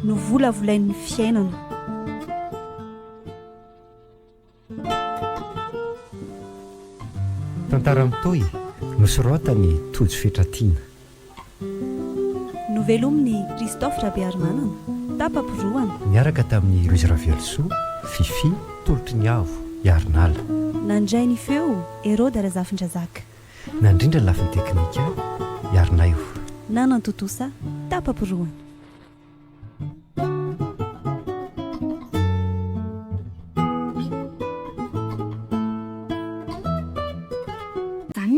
no volavolain'ny fiainana. Tantara mitoy nosoratany tojo fetratiana. Novelomin'ny Christophe Rabearmanana, tapaporoana. Miaraka tamin'ny Louise Ravielso, Fifi, tolotry ny avo, Yarnala. Nandray ny feo Hérode Razafindrazaka. Nandrindra ny lafiny teknika, Yarnaio. Nanantotosa, tapaporoana.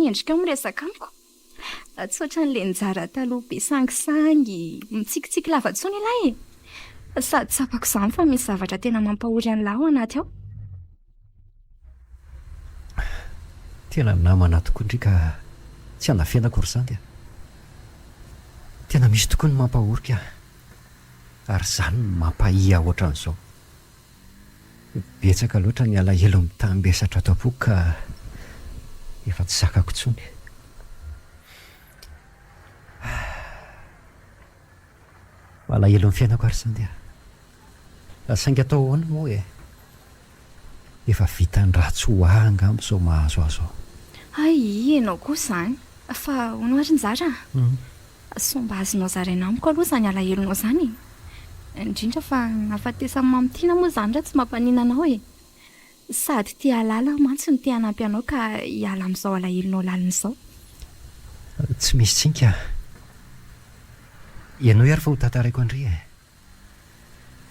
Endrika miresaka amiko tsotra n'le njara taloha be sangisangy mitsikitsiky lavatsony ilay sady tsapako izany fa misy zavatra tena mampahory an'lahy ao anaty ao. Tena namana tokoa ndrika tsy anafianako ry zany a. Tena misy tokoa ny mampahorika ary zany mampahiya ohatran'izao. Betsaka loatra ny alahelo mitambesatra ato am-poko ka efa tsy zakako tsony. Malahelo amin'ny fiainako ary zany dia saingy atao ahoana moa e. Efa vita ny ratsy ho ahy angamba izao mahazo azo aho. Ay, ianao koa izany fa hono ary ny zara somba azonao zaraina amiko aloha izany alahelonao izany, indrindra fa afatesan'ny mamitiana moa izany raha tsy mampanina anao e. Sady tia alala mantsy ny tia hanampy anao ka hiala amin'izao alahelonao lalina izao. Tsy misy tsinka. Ianao ary fa ho tantaraiko andre e.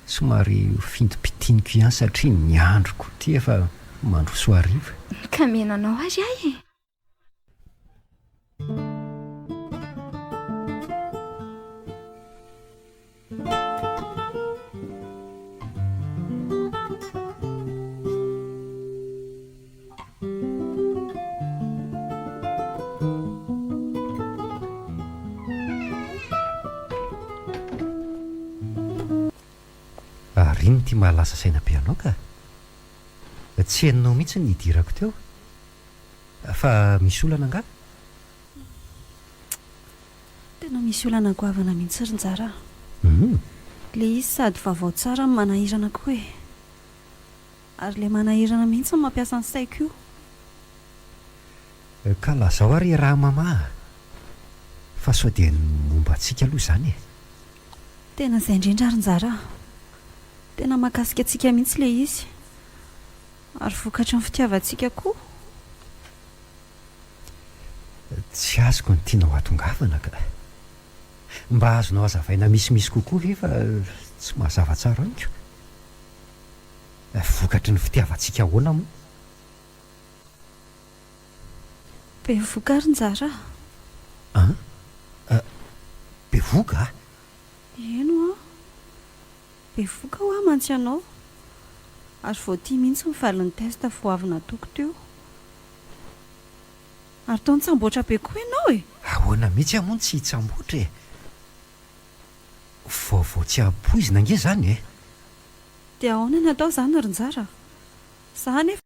Somary findom-pitiniko ihany satria ny androko ty efa mandro soariva. Ka menanao azy ahy e. Riny ty mahalasa saina be anao ka tsy hainao mihitsy ny hidirako teo fa misy olana angana. Tena misy olana goavana mihitsy ry njara. Le izy sady vaovao tsara ny manahirana koa e, ary le manahirana mihitsy ny mampiasa ny saiko io. Ka lazao ary raha mama fa sao dia momba antsika aloha izany e. Tena izay indrindra ry njara, tena mahakasika antsika mihitsy le izy ary vokatry ny fitiavantsika koa. Tsy azoko ny tianao hatongavana ka mba azonao hazavaina misimisy kokoa ve fa tsy mahazava tsara aniko. Vokatry ny fitiavantsika ahoana moa? Be voka ry njara. Be voka? Eno a, be voka ho aho mantsy anao ary vao tia mihitsy mivalin'ny testa vao avy nataoko teo ary tao nitsamboatra be koa ianao e. Ahoana mihitsy amoa tsy hitsamboatra e. Vaovao tsy ampoizina nge zany e. Dia ahoana ny atao izany ry njara? Za nefa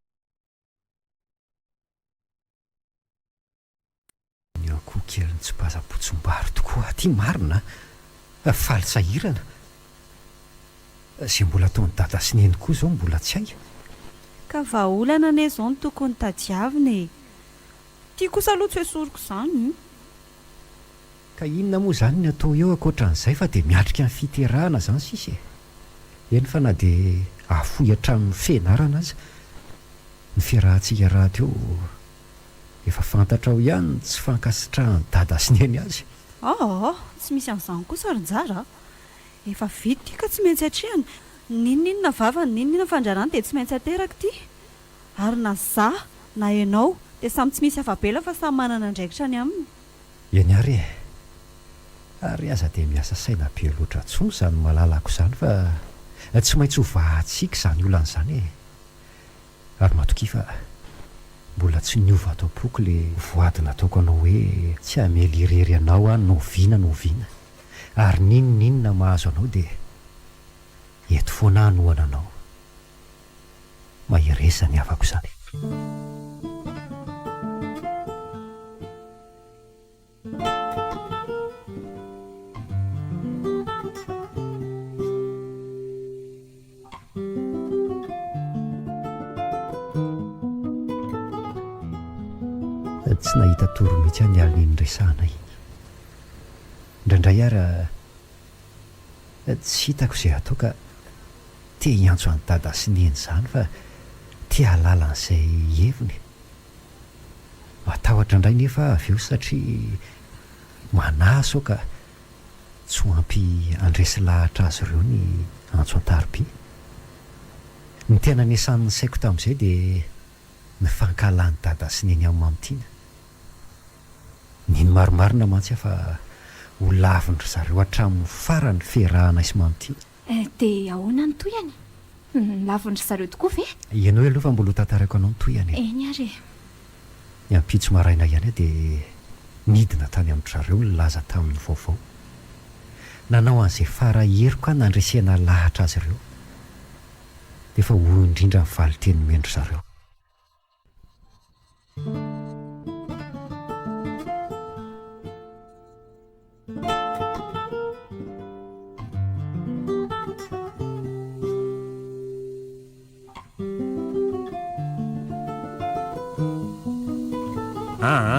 ny akoho kely ny tsy baza-potsim-bary tokoa aty marina faly sahirana. Izay mbola ataon'ny dada sy neny koa izao mbola tsy hay. ka vahaolana ane izao ny tokony tadiavina e. Tia kosa aloha tsy hoe soriko izany. Ka inona moa izany ny atao eo ankoatran'izay fa dia miatrika ny fiterahana izany sisy e. Eny fa na dia afoy hatramin'ny fianarana aza ny fiarahantsika raha teo efa fantatra ao ihany tsy fankasitrahan'ny dada sy neny azy. Tsy misy an'izany kosa ry njara. Efa vita ty ka tsy maintsy hatrehana. Ninona vavany, ninona fandrarany dia tsy maintsy ateraka ty. Ary na za na ianao dia samy tsy misy afabela fa samy manana andraikitra ny aminy. Eny ary e. Ary aza dia miasa saina be loatra tsony izany malalako izany fa tsy maintsy ho vahatsiaka izany olan'izany e. Ary matokifa mbola tsy niova ato am-poko le voady nataoko anao hoe tsy hamely irery anao a noviana. Ary ninona mahazo anao dia eto foana hanoana anao. Mahiresa ny avako izany. tsy nahita toro mihitsy any aliny resahana iny indraindray ara tsy hitako izay atao ka te hiantso any dada sy neny izany fa te halala an'izay heviny matahotra indray nefa avy eo satria manaso ka tsy ho ampy andresy lahatra azy ireo ny antso an-tariby ny tena niasan'ny saiko tamin'izay dia ny fankalany dada sy neny amin'ny mamitiana niny maromarina mantsy aho fa ho lavindry zareo hatramin'ny farany fiarahana isy mamitiana dia ahoana ny toyany lavindry zareo tokoa ve ianao aloha fa mbola ho tantarako anao ny toyany eny ary ny ampitso maraina ihany dia nidina tany amin'ny zareo ny laza tamin'ny vaovao nanao an'izay fara heriko a nandresena lahatra azy ireo dia efa ho indrindra ny valiteny mendry zareo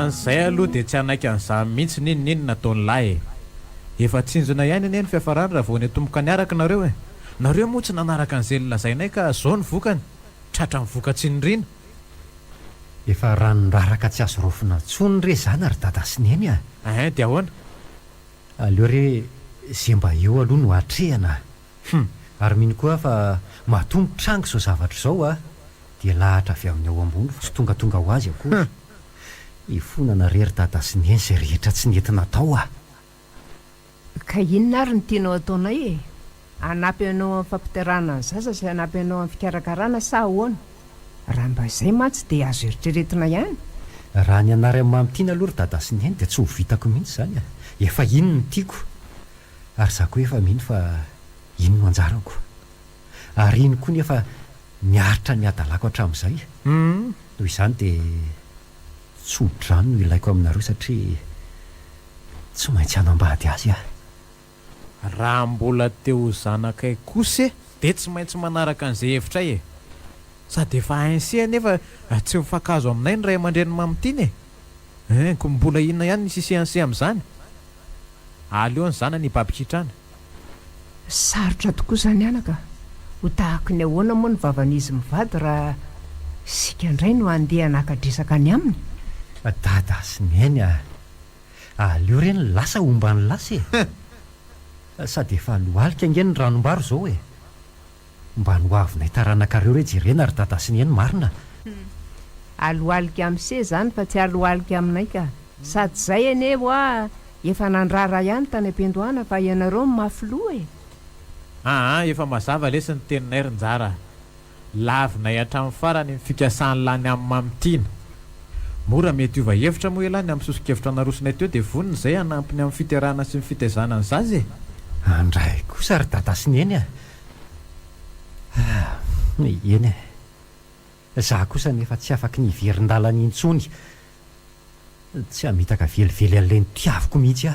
zay aloha dia tsy hanaiky an'izany mihitsy ninoniny nataony lahy efa tsinjona ihany anie ny fiafarany raha vao ny atomboka niaraka nareo nareo moa tsy nanaraka an'izay lazainay ka zao ny vokany tratra mivoka tsy nirina efa ranondraraka tsy azo rofina tsony re zany ary dada sy neny dia ahoana aleo re zay mba eo aloha no atrehana ary mino koa fa matombo trango zao zavatra izao dia lahatra avy amin'ny ao ambony fa tsy tongatonga ho azy akory ifonana rery dada sy neny izay rehetra tsy nentina tao ka inona ary ny tianao ataonay anampy anao amin'ny fampiterahana ny zaza sy anampy anao amin'ny fikarakarana sa ahoana raha mba izay mantsy dia azo eritreretina ihany raha ny anary amin'ny mamitiana aloha ry dada sy neny dia tsy ho vitako mihitsy izany efa ino ny tiako ary za koa efa mino fa ino no anjarako ary ino koa nefa miaritra ny adalako hatramin'izay noho izany dia tsodrano no ilaiko aminareo satria tsy maintsy hanambady azy raha mbola teo zanakay kosa dia tsy maintsy manaraka an'izay hevitray sady efa ainsi nefa tsy mifakazo aminay ny ray aman-dreny mamitiany ko mbola inona ihany ny sisianse amin'izany aleo ny zana ny babikitrana sarotra tokoa izany anaka ho tahako ny ahoana moa ny vavan'izy mivady raha sika indray no andeha nakadresaka any aminy dada sy neny aleo reny lasa ombany lasa sady efa lohalika angeny ny ranombaro zao mba noavinay taranakareo re jerena ary dada sy neny marina alohalika amin'se zany fa tsy alohalika aminay ka sady zay anevo efa nandrara ihany tany am-piandohana fa ianareo mafloa efa mazava lesy ny teninay rynjara lavinay hatramin'ny farany ny fikasany lany amin'ny mamitiana mora mety ova hevitra moa elany amin'ny sosokevitra narosinay teo dia voniny izay hanampiny amin'ny fiterahana sy ny fitaizana ny zazy andray kosa ary dada sy neny eny za kosa nefa tsy afaky ny iverin-dalana intsony tsy hamitaka velively an'ilay ny tiaviko mihitsy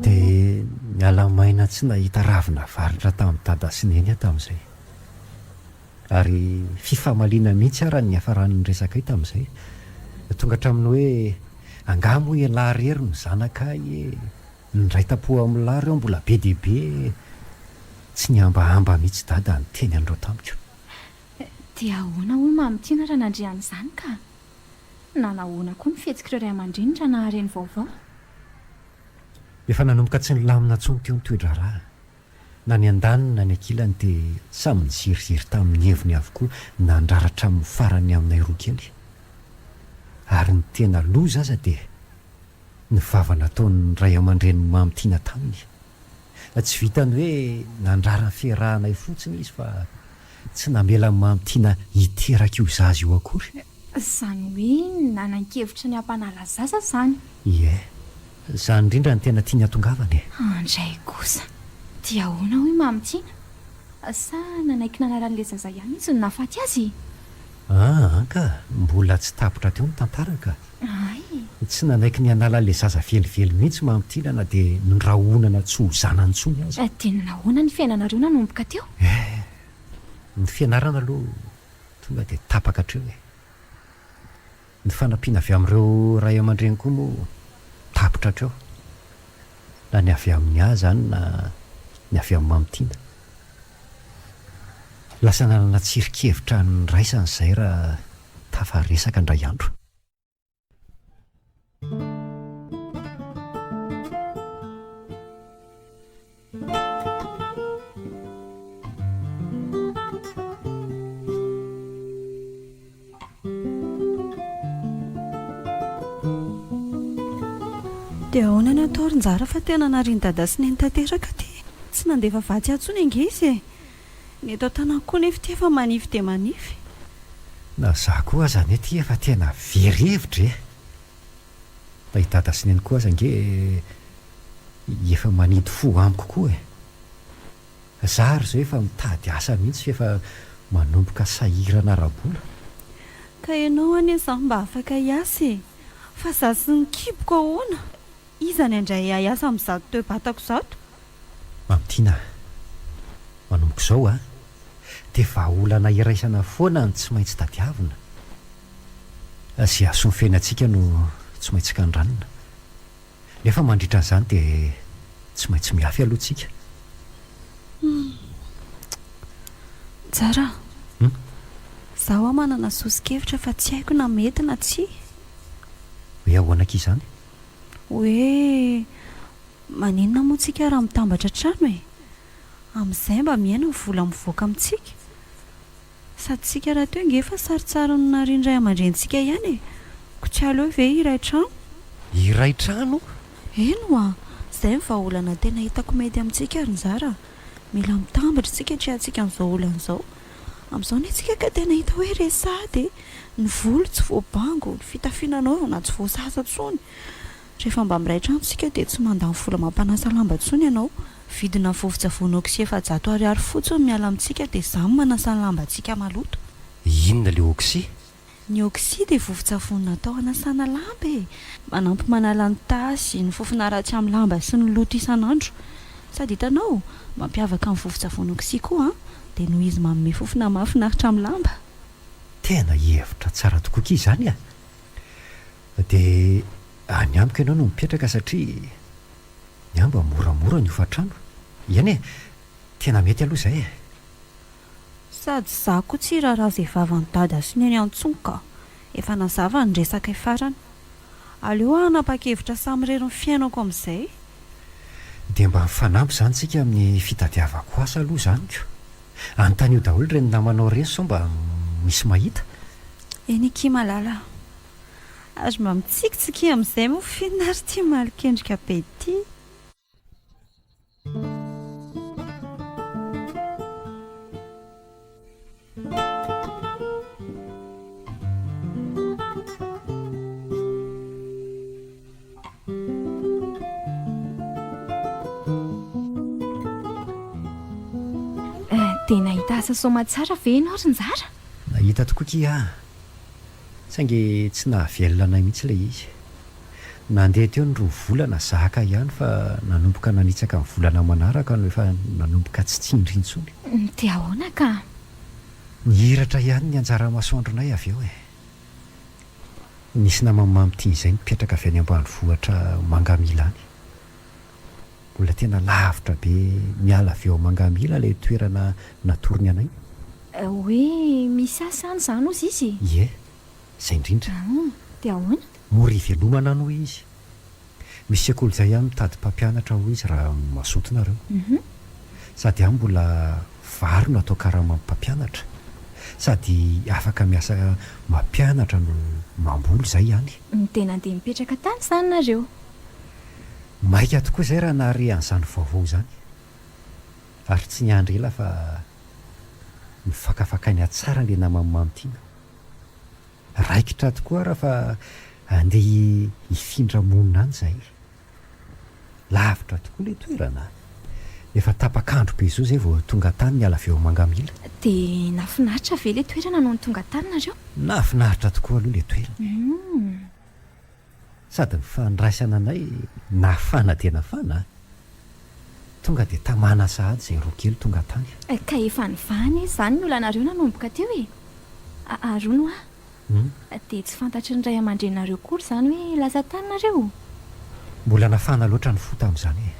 dia mialamaina tsy nahita ravina varitra tamin'ny dada sy neny tamin'izay ary fifamaliana mihitsy raha ny hafarany resakay tamin'izay tonga hatramin'ny hoe angamo ialahy rery ny zanakay nyray tapo amin'ny lahy reo mbola be dehibe tsy niambahamba mihitsy dada ny teny andreo tamiko dia ahoana hoy mamitiana raha nandrian'izany ka nanahoana koa ny fihetsik'ireo ray aman-dreny raha nahareny vaovao efa nanomboka tsy nilamina ntsony teo ny toedraraha na ny an-daniny na ny ankilany dia samy niziriziry tamin'ny heviny avokoa nandraratra amin'ny farany aminay roa kely ary ny tena loza aza dia ny vavana taon'ny ray aman-dreny mamitiana taminy tsy vitany hoe nandrara ny fiarahanay fotsiny izy fa tsy namela ny mamitiana hiteraka io zazy io akory izany hoe nanan-kevitra ny hampanala zaza izany izany indrindra ny tena tiany atongavany andray kosa dia ahoana hoe mamitiana sa nanaiky nanaran'ilay zaza ihany izy no nafaty azy Ka mbola tsy tapotra teo ny tantaraka ay tsy nanaiky ny anala le zaza velively mihitsy mampitinana dia nondrahonana tsy ho zanantsony azy tena nahoana ny fiainanareo nanomboka teo ny fianarana aloha tonga dia tapaka hatreo e ny fanampiana avy amin'ireo ray aman-dreny koa moa tapotra hatreo na ny avy amin'ny ahy zany na ny avy amin'ny mamitiana lasa nanana tsirikevitra ny raisan'izay raha tafaresaka indray andro dia ahoana ny atao rinjara fa tena nariany dada sy neny tanteraka ty tsy nandefa vatsy atsony ange izy e ny eto an-tanàna koa nefa ty efa manify dia manify na za koa azany ety efa tena verevitra e na i dada sy neny koa aza nge efa manidy fo amiko koa e za ry zao efa mitady asa mihitsy fa efa manomboka sahirana rabola ka ianao any za mba afaka hiasa e fa za sy ny kiboko ahoana izany andray hiasa amin'izato toe-batako zato mamitiana manomboka izao a dia vahaolana iraisana foana ny tsy maintsy tadiavina zay asony fiainantsika no tsy maintsy kandranina nefa mandritra an'izany dia tsy maintsy miafy aloha tsika tsara zaho a manana sosikevitra fa tsy haiko na mety na tsy hoe ahoanaka izany hoe maninona moa tsika raha mitambatra trano e amin'izay mba miaina ny vola mivoaka amintsika sady tsika raha teo nge fa saritsara no narindray aman-drentsika ihany e ko tsy aleo ve iray trano iray trano eno a izay ny vahaolana tena hitako mety amintsika rinjara mila mitambatra tsika tsy hatsika amin'izao olana izao amin'izao ny tsika ka tena hita hoe resady ny volo tsy voabango ny fitafiananaovana tsy voasasa tsony rehefa mba miray trano tsika dia tsy mandany vola mampanasa lamba tsony ianao vidina vovon-tsavony oksy efa-jato ariary fotsiny miala amintsika dia izany manasa ny lamba antsika maloto inona le oksy ny oksy dia vovon-tsavony natao hanasana lamba e manampy manala ny tasy ny fofona ratsy amin'ny lamba sy ny loto isan'andro sady hitanao mampiavaka amin'ny vovon-tsavony oksy koa dia noho izy manome fofona mahafinaritra amin'ny lamba tena hevitra tsara tokoa izany a dia any amiko ianao no mipetraka satria ny amba moramora ny ofatrano iany e tena mety aloha izay e sady za koa tsy raharaha izay vavany dada sy ny any antsonka efa nazava ny resaka farany aleo hanapa-kevitra samy ny fiainako amin'izay dia mba mifanampy izany tsika amin'ny fitadiavako asa aloha izany ko anontanio daholo ireny namanao reny sao mba misy mahita eny iky malala ary mba mitsikitsiky amin'izay moa finina ary tia malikendrika be ty dia nahita asa soma tsara ve ianao rinjara nahita tokoa ki saingy tsy nahavelona anay mihitsy ilay izy nandeha teo ny roa volana zaka ihany fa nanomboka nanitsaka ny volana manaraka no efa nanomboka tsy tsindrintsony dia ahoana ka nihiratra ihany ny anjara masoandronay avy eo e nisy namamamitiany izay nipetraka avy any ambany vohatra mangamila any mbola tena lavitra be miala avy eo mangamila ilay toerana natorony anay hoe misy asa any izany ozy izy ie izay indrindra dia ahoana mora ivelomana no izy misy sekoly izay ihany mitady mpampianatra ho izy raha masotonareo sady ihany mbola vary no atao karaha-mampampianatra sady afaka miasa mampianatra no mamboly izay ihany tena ndeha mipetraka tany izany nareo maika tokoa izay raha nahare an'izany vaovao izany ary tsy niandry ela fa mifakafakainy atsara le namamamitiana raikitra tokoa raha fa andeha hifindra monina any izay lavitra tokoa ilay toerana efa tapakandro be izao zay vao tonga tany miala avy eo mangamila. dia nafinaritra ve le toerana no ny tonga tanynareo? Nafinaritra tokoa aloha le toerana. Sady nyfandraisana anay nafana dia nafana. Tonga dia tamana sahady zay roa kely tonga tany. Ka efa nivany izany ny olanareo nanomboka teo e. Arono dia tsy fantatry ny ray aman-drenareo kory izany hoe lasa tanynareo. Mbola nafana loatra ny fo tamin'izany e.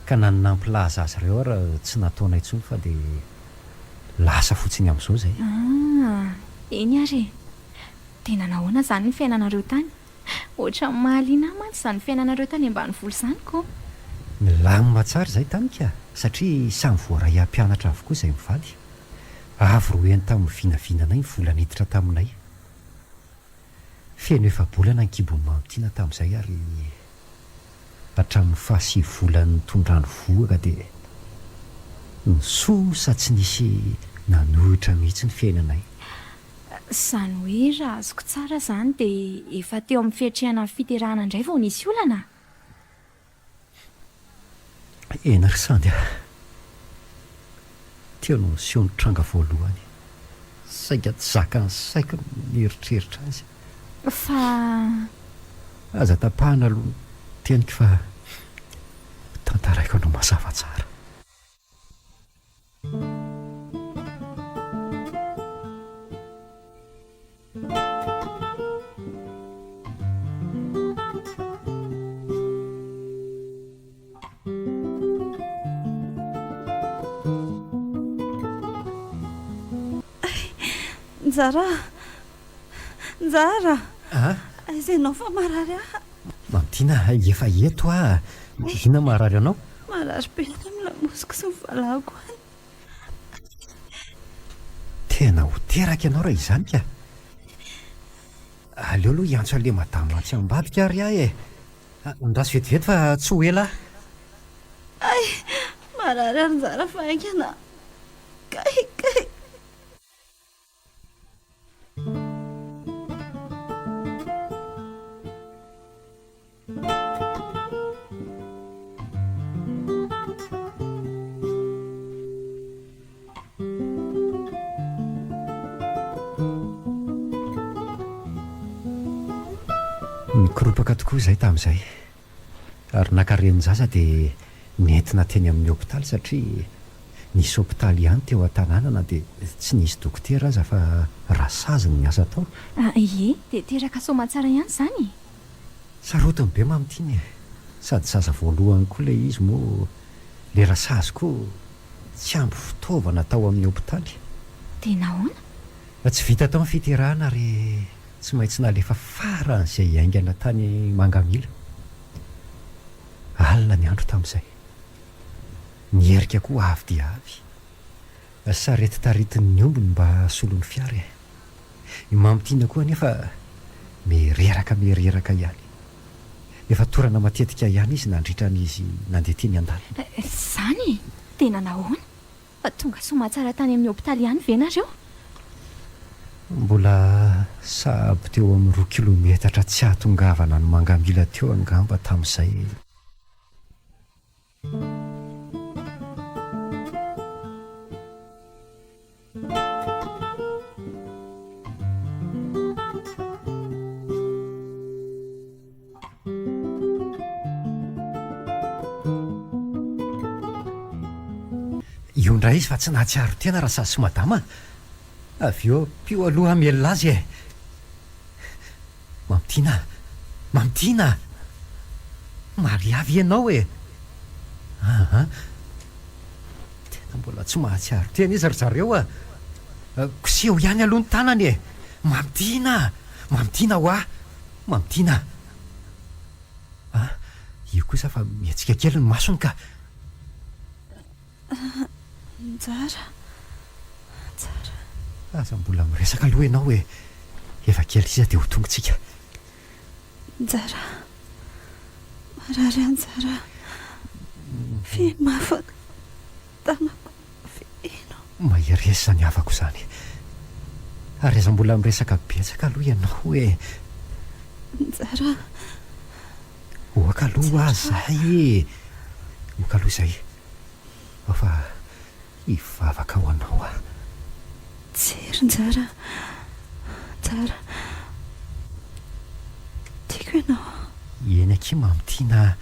Ka na nampilaza azy ireo ara tsy nataonay intsony fa dia lasa fotsiny amin'izao zay. Eny ary tena nahoana izany ny fiainanareo tany? Ohatra mahaliana mantsy izany fiainanareo tany ambanivolo izany ko. Milamina tsara izay tanika satria samy voaray ampianatra avokoa izay mivaly. Avy roeny tamin'ny vinavinanay ny vola niditra taminay. Feno efa bolana ny kibony Mamotiana tamin'izay ary hatramin'ny fahasivy volany tondrano voaka dia nisosa tsy nisy nanohitra mihitsy ny fiainanay. Izany hoe raha azoko tsara izany dia efa teo amin'ny fiatrehana ny fiterahana indray vao nisy olana. Ena ry sandy teo no niseho ny tranga voalohany. Saika tsy zakany saika mieritreritra azy. Fa aza tapahana aloha teniko fa tantaraiko no mazava tsara. Njara izaynao fa marary aha. Mamotiana efa eto ina marary anao? Marary be amin'ny lamosiko sy ny valahako any. Tena ho teraka ianao raha izany ka. Aleo aloha hiantso an'ilay madama tsy ambadika ary ahy e. Ndraso vetivety fa tsy ho ela. Marary ary Njara fa haingana. Kay. Nikoropaka tokoa izay tamin'izay ary nakareny zaza dia nentina teny amin'ny hôpitaly satria nisy hôpitaly ihany teo an-tanànana dia tsy nisy dokotera aza fa rasaziny ny asa tao. Ie dia teraka soamantsara ihany izany. Sarotiny be Mamotiana sady zaza voalohany koa ilay izy moa le rasazy koa tsy ampy fitaovana tao amin'ny hôpitaly. Dia nahoana? Tsy vita tao ny fiterahana ary tsy maintsy nalefa faran'izay aingana tany Mangamila. Alina ny andro tamin'izay. Nierika koa avy dia avy. Sarety taritin'ny ombony mba solon'ny fiara. I Mamotiana koa nefa mereraka ihany. Efa torana matetika ihany izy nandritra an'izy nandeha teny an-dalana. Izany? Tena nahoana? Fa tonga soamantsara tany amin'ny hôpitaly ihany ve nareo? Mbola sahabo teo amin'ny 2 kilometatra tsy ahatongavana ny Mangamila teo angamba tamin'izay. Io ndray izy fa tsy nahatsiaro tena raha sasy madama. Avy eo pio aloha mielona azy e. Mamotiana mariavy ianao e. Tena mbola tsy mahatsiaro tena izy ry zareo koseho ihany aloha ny tanany e. Mamotiana ho aho. Mamotiana. Io kosa fa mietsika kely ny masony ka. Njara. Aza mbola miresaka aloha ianao e. Efa kely iza dia ho tongotsika. Njara. Marary Njara. Fe mafana tanako feno. Mahery ny havako izany. Ary aza mbola miresaka betsaka aloha ianao e. Njara. Oaka aloha zay e. Oaka aloha izay. fa hivavaka ho anao a. Jerin-jara jara tiako ianao. Eny aky mamitiana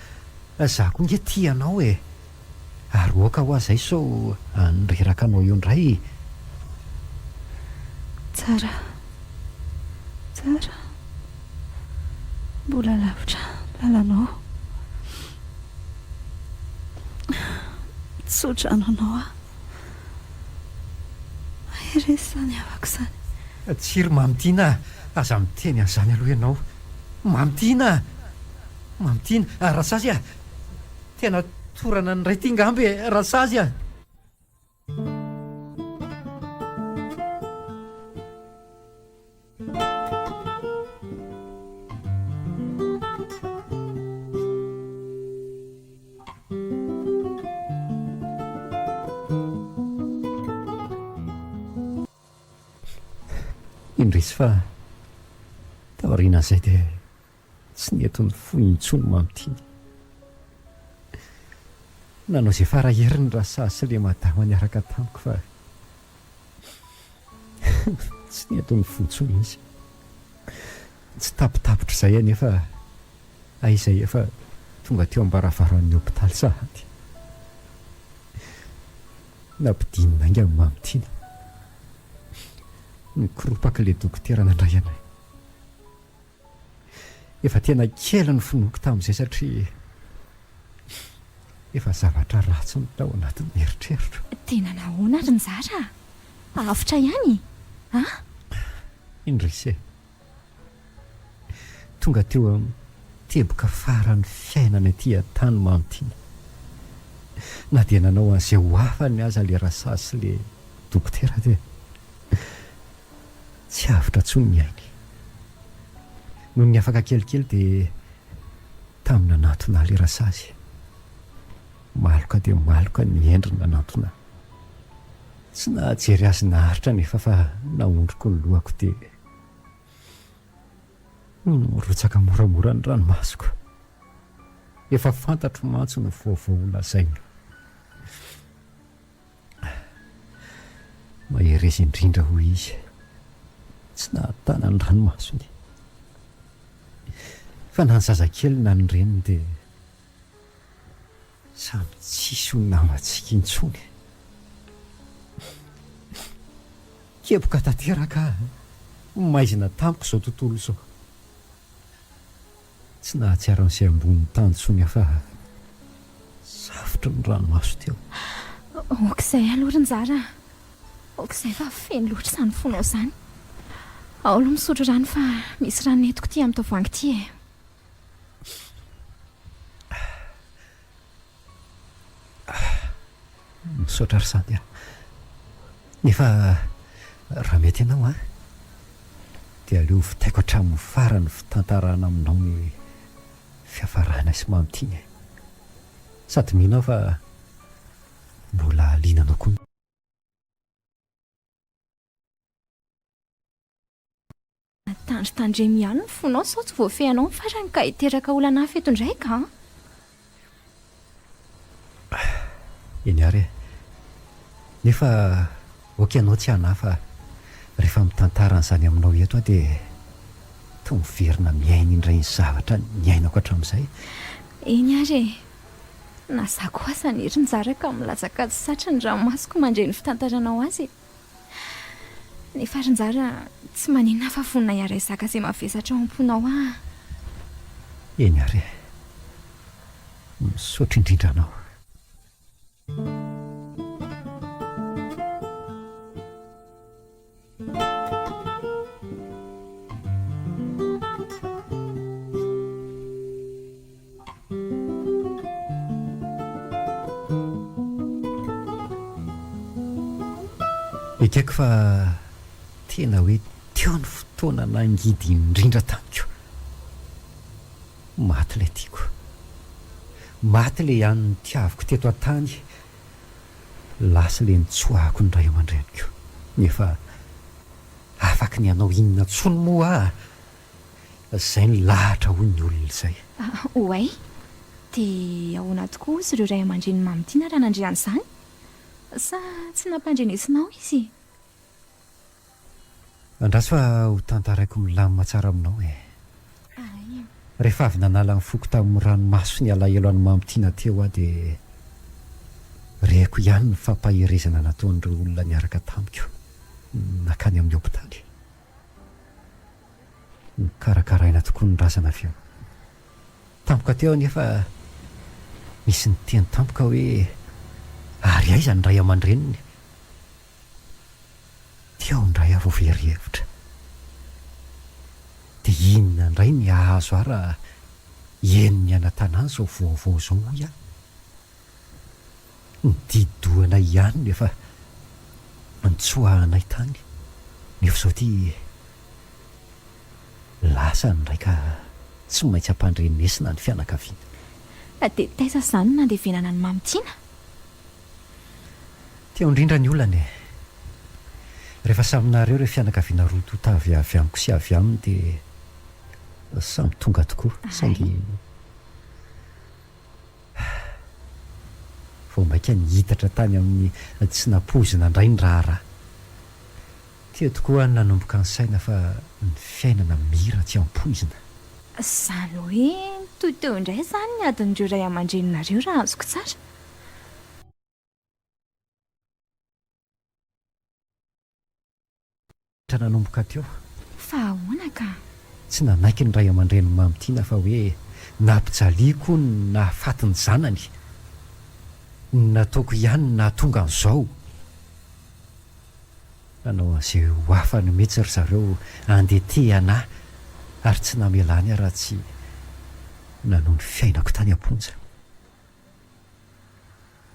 za koa nge tia anao e, ary oaka ho azay so nireraka anao eo indray. Tsara tsara mbola lavitra lalanao, tsodrano anao a, aheresany avako izany. Tsiry mamitiana, aza miteny an'izany aloha ianao. Mamitiana mamitiana rasazy a, tena torana ny ray tingamby e, rasazy a. Indrisy fa taorian'izay dia tsy neto ny fohy intsony mamitiana. Nanao izay faraherin'ny rasazy sy le madama niaraka tamiko fa tsy neto ny fohy intsony izy. Tsy tapitapitra izay anefa izay efa tonga teo ambaravarany hôpitaly sahady. Nampidinina inga ny mamitiana, nikoropaka ilay dokotera nandray anay. Efa tena kely ny finoko tamin'izay satria efa zavatra ratsy ny tao anatin'ny eritreritro. Tena nahoana ary ny Zara? Avitra ihany a? Indrisy tonga teo teboka farany fiainana aty an-tany mamitiana. Na dia nanao an'izay ho afany aza le rasazy sy le dokotera dia tsy avitra tsony ny ainy. Noho ny afaka kelikely dia tamina nanatona le rasazy. Maloka dia maloka ny endrina nanatona. Tsy nahajery azy naharitra nefa fa naondroko ny lohako dia rotsaka moramora ny ranomasoko. Efa fantatro mantsy ny vaovao lazaina. Mahery izy indrindra hoy izy, tsy nahatana ny ranomasony. Fa na ny zazakely na ny reniny dia samy tsisy ho namantsika intsony. Keboka tanteraka maizina tamiko izao tontolo izao. Tsy nahatsiaro an'izay amboniny tany tsony fa safotra ny ranomaso teo. Okizay aloha ny Zara, okizay fa feno loatra izany fonao izany. Ao aloha misotro rano fa misy rano netiko ty amin'ny tavoahangy ty e. Misaotra ry sady a. Nefa raha mety ianao a, dia aleo vitaiko hatramin'ny farany fitantarana aminao ny fiafarana sy mamitiana. Sady mino aho fa mbola linanao koa. Tandrotandremy ihany ny fonao sao tsy voafehinao ny farany ka hiteraka olana hafa eto indraika a? Eny ary e. Nefa oka ianao tsy hanafa rehefa mitantara an'izany aminao eto aho dia toa miverina miaina indray ny zavatra niainako hatramin'izay. Eny ary e, na za koa aza ny hery nizara ka milazaka tsy satra ny ranomasoko mandray ny fitantaranao azy. Nefa ary nizara tsy maninona fa vonina hiara-izaka izay mavesatra ao am-ponao a. Eny ary e, misaotra indrindra anao. Ekaiko fa tena hoe teo ny fotoana nangidy indrindra tamiko. Maty ilay tiako, maty ilay ihany ny tiaviko teto an-tany, lasa ilay nitsoahako ny ray aman-dreniko. Nefa afaka ny hanao inona tsony moa ah, izay ny lahatra hoy ny olona izay. Oay, dia ahoana tokoa izy ireo ray aman-dreny mamitiana raha nandre an'izany? sa tsy nampandrenesinao izy andrasy fa ho tantaraiko milamina tsara aminao e rehefa avy nanala ny foko tamin'ny ranomaso ny alahelo any mamitiana teo aho dia rehako ihany ny fampaherezana nataon'ireo olona niaraka tamiko nakany amin'ny hopitaly nikarakaraina tokoa ny razana avy eo tampoka teo nefa misy ny teny tampoka hoe ary aiza ny ray aman-dreniny teo ndray avo very-hevitra dia inona indray ny ahazo aho raha eniny anatanàny zao vaovao zao hoy aho nididoana ihany nefa nitsoahanay tany nefa zao ty lasa ny raika tsy maintsy ampandrenesina ny fianakaviana dia taiza izany nandevenana ny mamitiana teo indrindra ny olana e rehefa saminareo reo fianakaviana roa totavy avy amiko sy avy aminy dia samy tonga tokoa saingy vao maika nihitatra tany amin'ny tsy nampozina indray ny raharaha teo tokoa ny nanomboka ny saina fa ny fiainana mira tsy ampoizina izany hoe toy teo indray izany ny adin'ireo ray aman-dreninareo raha azoko tsara nanomboka teo fa ahoana ka tsy nanaiky ny ray aman-dreny mamitiana fa hoe nampijaliako ny nahafatiny zanany nataoko ihany nahatonga an'izao nanao an'izay ho afany mihitsy ry zareo andeha te anahy ary tsy namelany aho raha tsy nanao ny fiainako tany am-ponja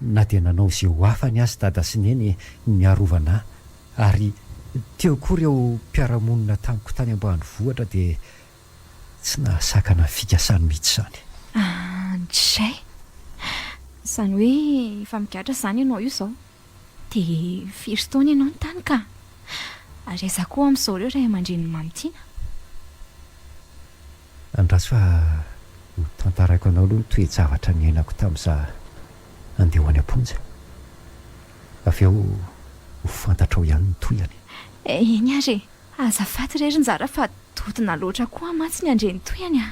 na dia nanao izay ho afany azy dada sy neny niarovana ary teo koa ireo mpiaramonina tamiko tany ambanivohitra dia tsy nahasakana fikasany mihitsy izany ndray izany hoe efa mikatra izany ianao io izao dia firy taona ianao ny tany ka ary aiza koa amin'izao ireo ray aman-dreny mamitiana andrasy fa ho tantaraiko anao aloha ny toe-javatra ny ainako tamin'izaho andeha ho any am-ponja avy eo ho fantatrao ihany ny toyany eny ary azafady rery njara fa dodina loatra koa matsy ny andreny toyany a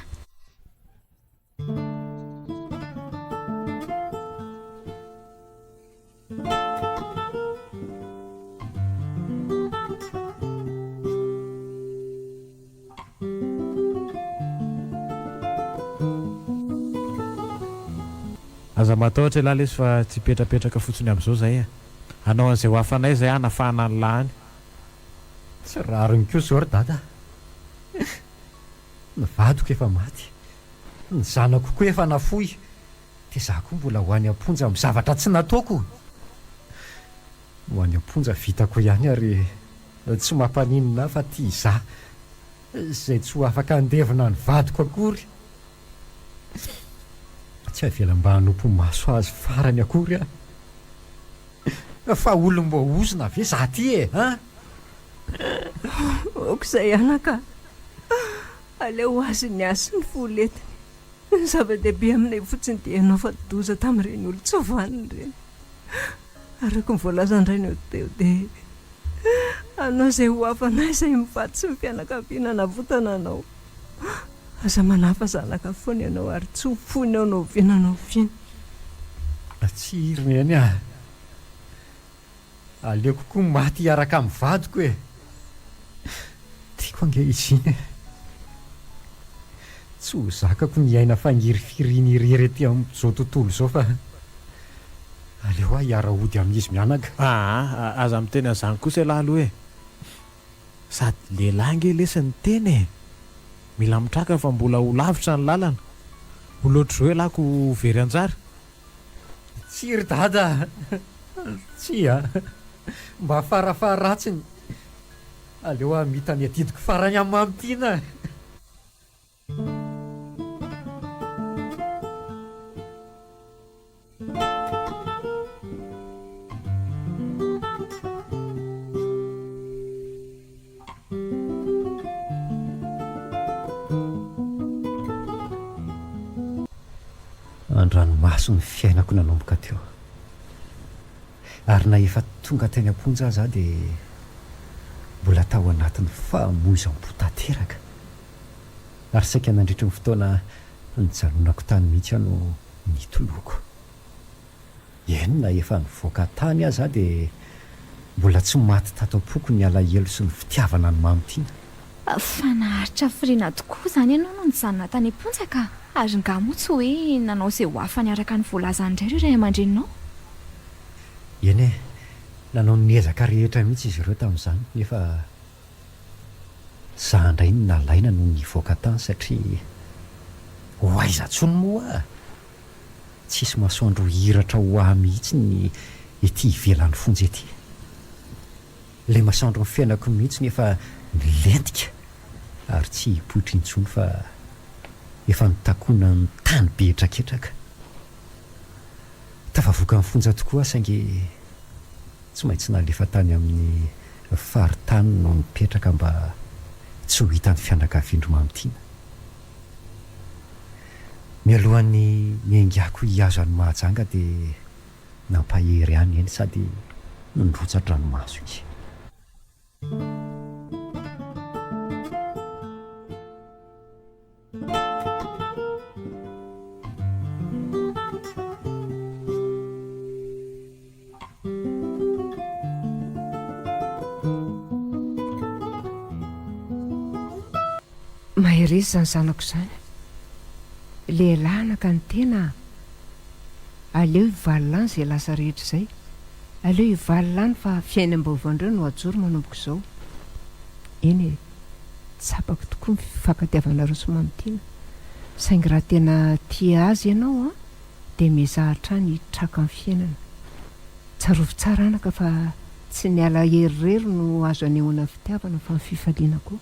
aza matahotra ilahy lesy fa tsy petrapetraka fotsiny amin'izao zay anao an'izay ho hafanay zay anafahana ny lahany tsy rariny koa zao ry dada ny vadiko efa maty ny zanako koa efa nafoy dia za koa mbola ho any am-ponja amin'ny zavatra tsy nataoko ho any am-ponja vitako ihany ary tsy mampaninina fa tia za izay tsy ho afaka andevina ny vadiko akory tsy avela mba hanompo maso azy farany akory fa olom-mba ozona ve za ty e a oko izay anaka aleo azy ny asy ny folety ny zava-dehibe aminay fotsiny dia ianao fa doza tamin'ireny olo tsy vaniny ireny araka ny voalazan'ireny eo teo dia anao izay ho hafanay izay mivaty sy ny fianakaviana navotana anao aza manafa zanaka foana ianao ary tsy ho fonao no vienanao viana tsy hirina eny aleoko koa maty hiaraka amin'ny vadiko e tiako ange izy iny tsy ho zakako ny aina fangirifiriny irery ety amin'izao tontolo izao fa aleo aho hiara-ody amin'izy mianaka aza miteny an'izany kosa lahy aloha e sady lehilahy nge lesy ny teny e mila mitraka fa mbola ho lavitra ny lalana ho loatra zao hoe lako very anjara tsy ry dada tsy mba farafaratsiny aleo aho mita ny adidiko farany amin'ny mamitiana andranomaso ny fiainako nanomboka teo ary na efa tonga teny am-ponja za dia mbola tao anatin'ny famoizam-potanteraka ary saika nandritry ny fotoana nijanonako tany mihitsy ano nitoloko. Enina efa nivoaka tany aza dia mbola tsy maty tato am-poko ny alahelo sy ny fitiavana ny mamitiana. Fa naharitra firiana tokoa izany ianao no nijanona tany am-ponjaka ary ngamo tsy hoe nanao izay ho hafa niaraka ny voalazany indray ireo ray aman-dreninao. Eny e, nanao ny ezaka rehetra mihitsy izy ireo tamin'izany nefa za indray ny nalaina no nivoaka tany satria ho aiza tsony moa tsisy masoandro hiratra ho ahy mihitsy ny ety ivelan'ny fonjy ety. Ilay masoandro ny fiainako mihitsy nefa nilentika ary tsy hipoitra intsony fa efa nitakona ny tany be hetraketraka. Tafavoaka ny fonja tokoa saingy tsy maintsy nalefa tany amin'ny faritany no nipetraka mba tsy ho hitan'ny fianakaviandro mamitiana. Mialohan'ny miaingako hiazo any mahajanga dia nampahery any eny sady nindrotsatra ranomaso izy. Mahery izy zany zanako izany. Lehilahy naka ny tena aleo hivalilany izay lasa rehetra izay. Aleo hivalilany fa fiainam-baovaindreo no ajoro manomboka izao. Eny e, tsapako tokoa ny fifankatiavanareo sy mamitiana. Saingy raha tena tia azy ianao dia mizahatra ny hitraka ny fiainana. Tsarovy tsara anaka fa tsy ny ala herirery no azo anehoana fitiavana fa ny fifaliana koa.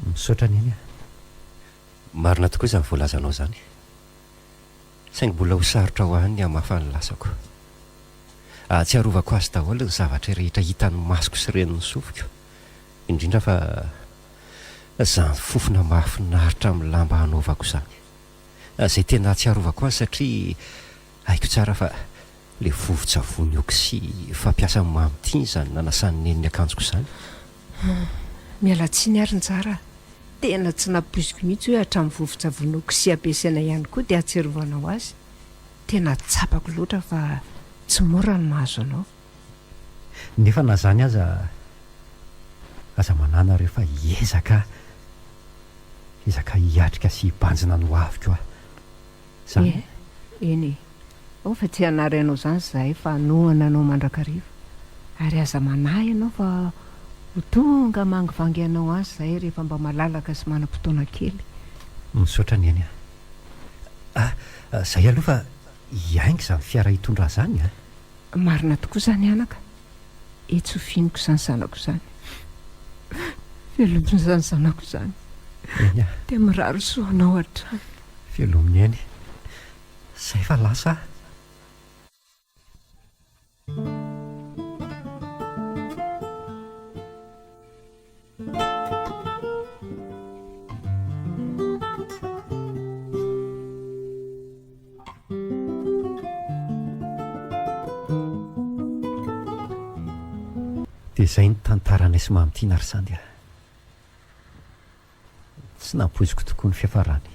Misaotra ny eny a. Marina tokoa izany voalazanao izany. Saingy mbola ho sarotra ho ahy ny hamafa ny lasako. Tsy arovako azy daholo ny zavatra rehetra hitan'ny masoko sy reniny sofiko. Indrindra fa izany fofona mahafinaritra amin'ny lamba hanaovako izany. Izay tena tsy arovako azy satria haiko tsara fa ilay vovo-tsavony oksy fampiasa amin'ny mamitiana izany nanasany neniny akanjoko izany. Miala tsiny ary ny tsara. Tena tsy napoiziko mihitsy hoe hatramin'ny vovo-tsavony oksy ampiasaina ihany koa dia atserovanao azy. Tena tsapako loatra fa tsy mora ny mahazo anao. Nefa na zany aza manana rehefa hiezaka hiatrika sy hibanjina no aviko aho. Zany. Eny e. Ao fa tsy hanarainao izany zahay fa noana anao mandrakariva. Ary aza manahy ianao fa ho tonga mangivangy anao azy zahay rehefa mba malalaka sy manam-potoana kely. Misaotra ny eny a. Zay aloha fa hiaingo izany fiara hitondra izany a. Marina tokoa izany anaka. Etsy ho finiko izany zanako izany. Velominy izany zanako izany. Eny a. Dia miraro soanao hatrany. Velominy eny. Zay fa lasa. Dia izay ny tantaranay sy mamitiana ary sandy a. Tsy nampoiziko tokoa ny fiafarany.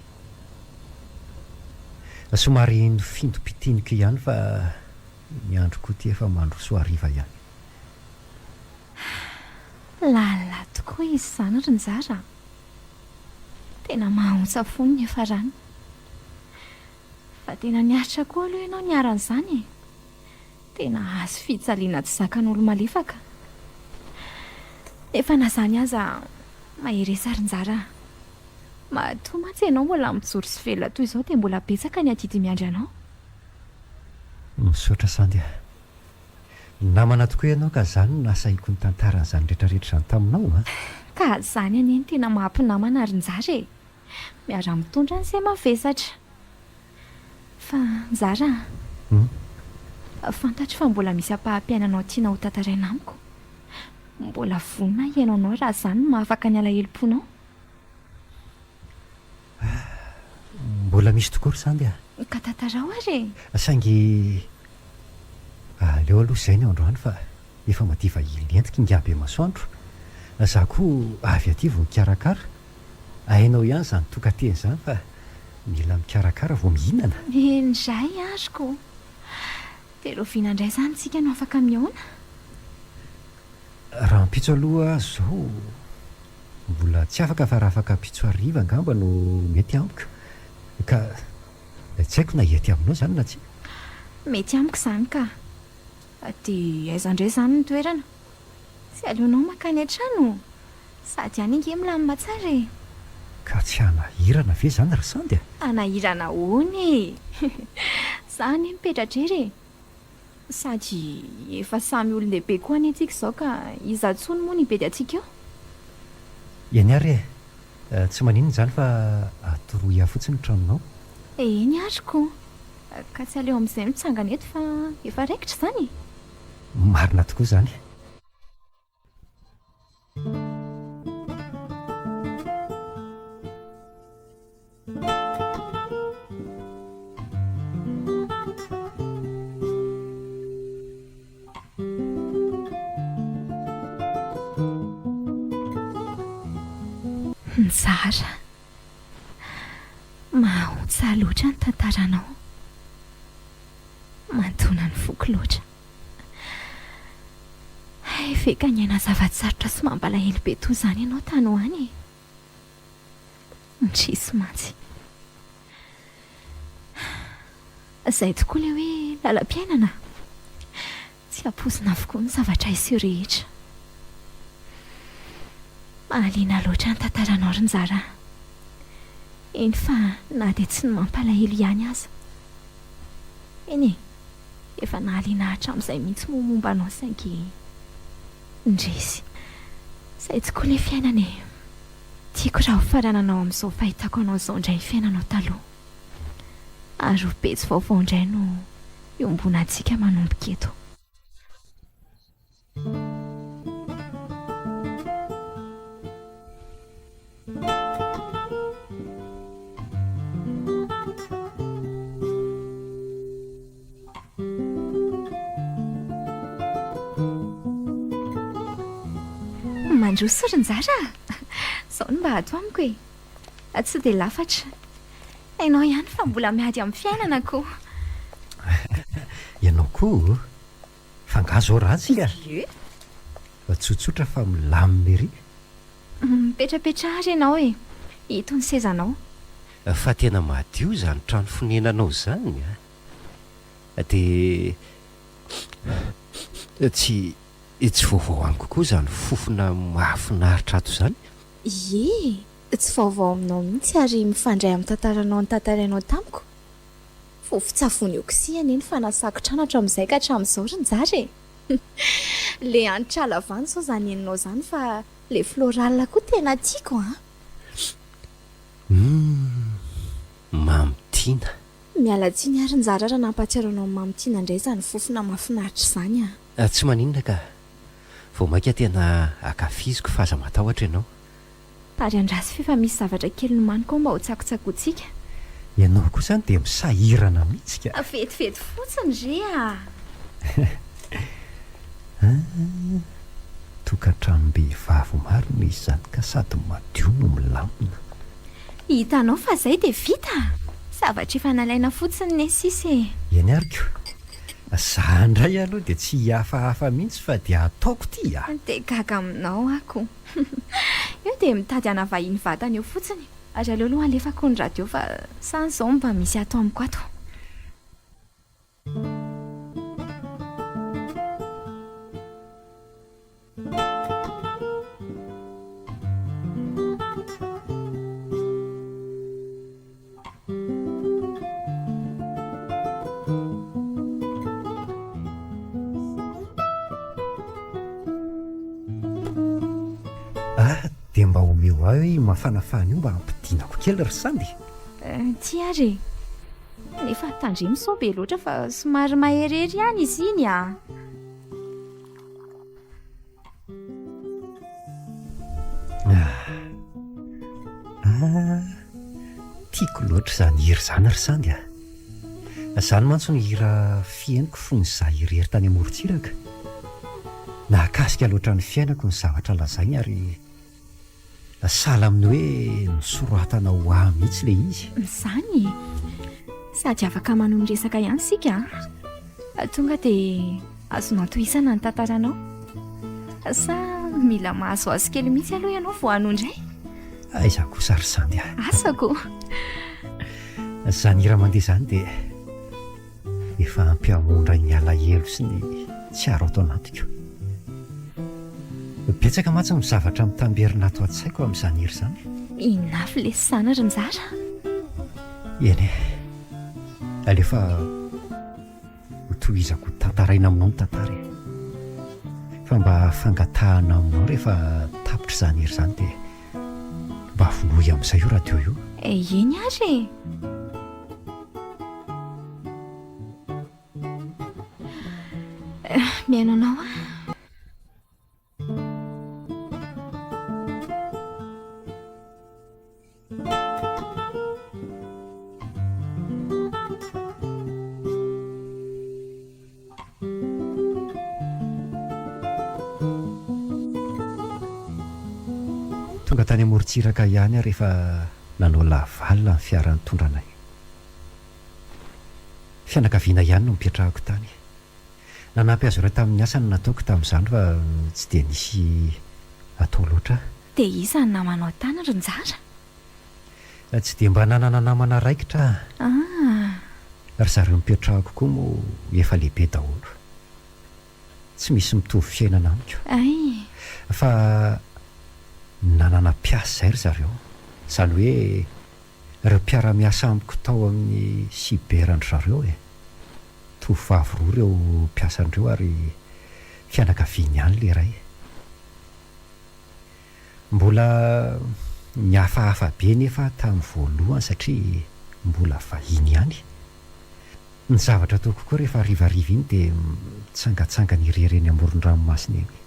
Somary nofintom-pitiniko ihany fa ny andro koa ty efa mandro soariva ihany. Lalina tokoa izy izany ry ny zara. Tena mahaontsa fony ny efarany. Fa tena niaritra koa aloha ianao niaran'izany e. Tena azo fitsaliana tsy zakan'olo malefaka. Efa na zany aza mahery sarin-jara. Matoa mantsy ianao mbola mijoro sy velona toy izao dia mbola betsaka ny adidy miandry anao. Misaotra sandy a. Namana tokoa ianao ka izany no nasaiko ny tantaran'izany rehetrarehetra izany taminao a. Ka izany anieny tena mahampinamana ary njara e. Miara mitondra ny izay mavesatra. Fa njara fantatro fa mbola misy ampahampiainanao tiana ho tantaraina amiko. Mbola vonina ianao anao raha izany no mahafaka ny alahelo-ponao. mbola misy tokory sandy ka tantarao ary saingy leo aloha izay ny androany fa efa madiva ilentika ingabe masoandro za koa avy aty vo mikarakara hainao ihany zany tokateny zany fa mila mikarakara vo mihinana endray aryko dia rovinandray zany tsika no afaka miona raha mpitso aloha zao mbola tsy afaka fa raha afaka mpitso ariva angamba no mety amiko ka tsy haiko na ety aminao zany na tsy mety amiko izany ka dia aizandray zany ny toerana sy aleonao makany an-trano sady any inge milamina tsara e ka tsy hanahirana ve zany ry sandy anahirana ony zany mipetratra ery sady efa samy olon-dehibe koa any antsika izao ka iza tsony moa ny bedy antsika eo eny ary tsy maninona zany fa atoroya fotsiny tranonao eny aryko ka tsy aleo amin'izay mitsangana eto fa efa raikitra zany marina tokoa zany nizara mahotsa loatra ny tantaranao mantona ny foko loatra veka ny aina zavatsarotra sy mampalahelo be toy izany ianao tany ho any nitrisy mantsy izay tokoa ilay hoe lalam-piainana tsy ampozina avokoa ny zavatra iseho rehetra mahaliana loatra ny tantaranao ry njara eny fa na dia tsy ny mampalahelo ihany aza eny efa nahaliana hatramin'izay mihitsy momomba anao saingy ndresy izay tokoa ilay fiainana e tiako raha ho farananao amin'izao fahitako anao izao indray ny fiainanao taloha ary ho petsy vaovao indray no iombona antsika manomboka eto mandroso ry njara izao no mba ato amiko e tsy dia lafatra hainao ihany fa mbola miady amin'ny fiainana koa ianao koa fangazo ratsika e fa tsotsotra fa milamina ery mipetrapetra ary ianao e ito ny sezanao fa tena madio zany trano fonenanao zany dia tsy vaovao any kokoa zany fofona mahafinaritra ato zany ie tsy vaovao aminao mihitsy ary mifandray amin'ny tantaranao ny tantarainao tamiko fofitsavony okisihany eny fa nasakotrano hatramin'izay ka hatramin'izao ry njara e le anitra alavany zao zany eninao zany fa le floral koa tena tiako mamitiana miala tsiny ary njara raha nampatsiaranao amin'ny mamitiana indray zany fofona mahafinaritra izany tsy maninona ka vao mainka tena akafiziko fa aza matahotra ianao ary andrasy fefa misy zavatra kely nomaniko mba ho tsakotsakotsika ianao koa zany dia misahirana mihitsika vetivety fotsiny tokantranom-behivavy maro misy zany ka sady madio no milamina hitanao fa izay dia vita zavatra efa nalaina fotsiny ny sisy eny ariko za ndray aloha dia tsy hafahafa mihitsy fa dia ataoko ty dia gaga aminao ako eo dia mitady anavahiny vatana eo fotsiny ary aleo aloha alefako ny radio fa sany izao mba misy ato amiko ato dia mba homeo aho hoe mafanafana io mba hampidianako kely ry sandy ty ary nefa tandremo sao be loatra fa somary maherery ihany izy iny tiako loatra tapitra izany hira izany ry sandy a. Izany mantsy ny hira fiainako fony izaho irery tany amorontsiraka. Nahakasika loatra ny fiainako ny zavatra lazainy ary sahala amin'ny hoe nisoratana ho ahy mihitsy ilay izy. Izany sady afaka manao ny resaka ihany sika tonga dia azonao tohisana ny tantaranao sa mila mahazoazo kely mihitsy aloha ianao vao hanondray. Aiza kosa ry sandy a. Asako izany hira mandeha izany dia efa ampiamondra ny alahelo sy ny tsiaro atao anatiko. Betsaka mantsy ny zavatra mitamberina ato an-tsaiko amin'izany hira izany. inafy le sana ry njara. Eny alefa hotohizako tantaraina aminao ny tantara fa mba fangatahana aminao rehefa tapitra izany hira izany dia mba volohy amin'izay io radio io. Eny ary miaino anao a. Tonga tany amorontsiraka ihany aho rehefa nanao lavalina ny fiara nitondranay. Fianakaviana ihany no mipetrahako tany. Nanampy azy ireo tamin'ny asa no nataoko tamin'izany fa tsy dia nisy atao loatra. Dia iza ny namanao tany ry njara? Tsy dia mba nanana namana raikitra. Ry zareo mipetrahako koa moa efa lehibe daholo. Tsy misy mitovy fiainana amiko. Ay, Fa nanana mpiasa izay ry zareo. Izany hoe ireo mpiara-miasa amiko tao amin'ny siberandry zareo tovavy roa ireo mpiasandreo ary fianakaviany ihany le ray. Mbola mihafahafa be nefa tamin'ny voalohany satria mbola vahiny ihany. Ny zavatra ataoko koa rehefa rivariva iny dia mitsangatsangana irery eny amoron-dranomasina eny.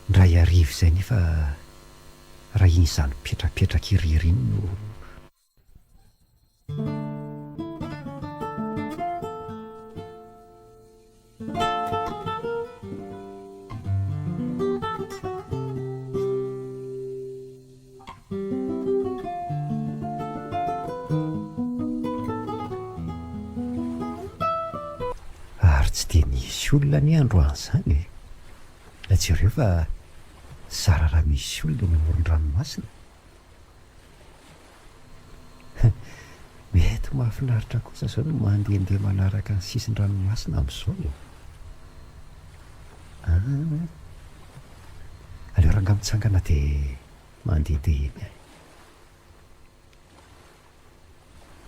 Ndray ariva izay nefa raha iny izany petrapetraka irery iny no ary tsy dia nisy olona ny androany izany. Jereo fa sara raha misy olona ny amoron-dranomasina. Mety mahafinaritra kosa izao no mandehandeha manaraka ny sisin-dranomasina amin'izao. Aleo raha angamitsangana dia mandehandeha eny.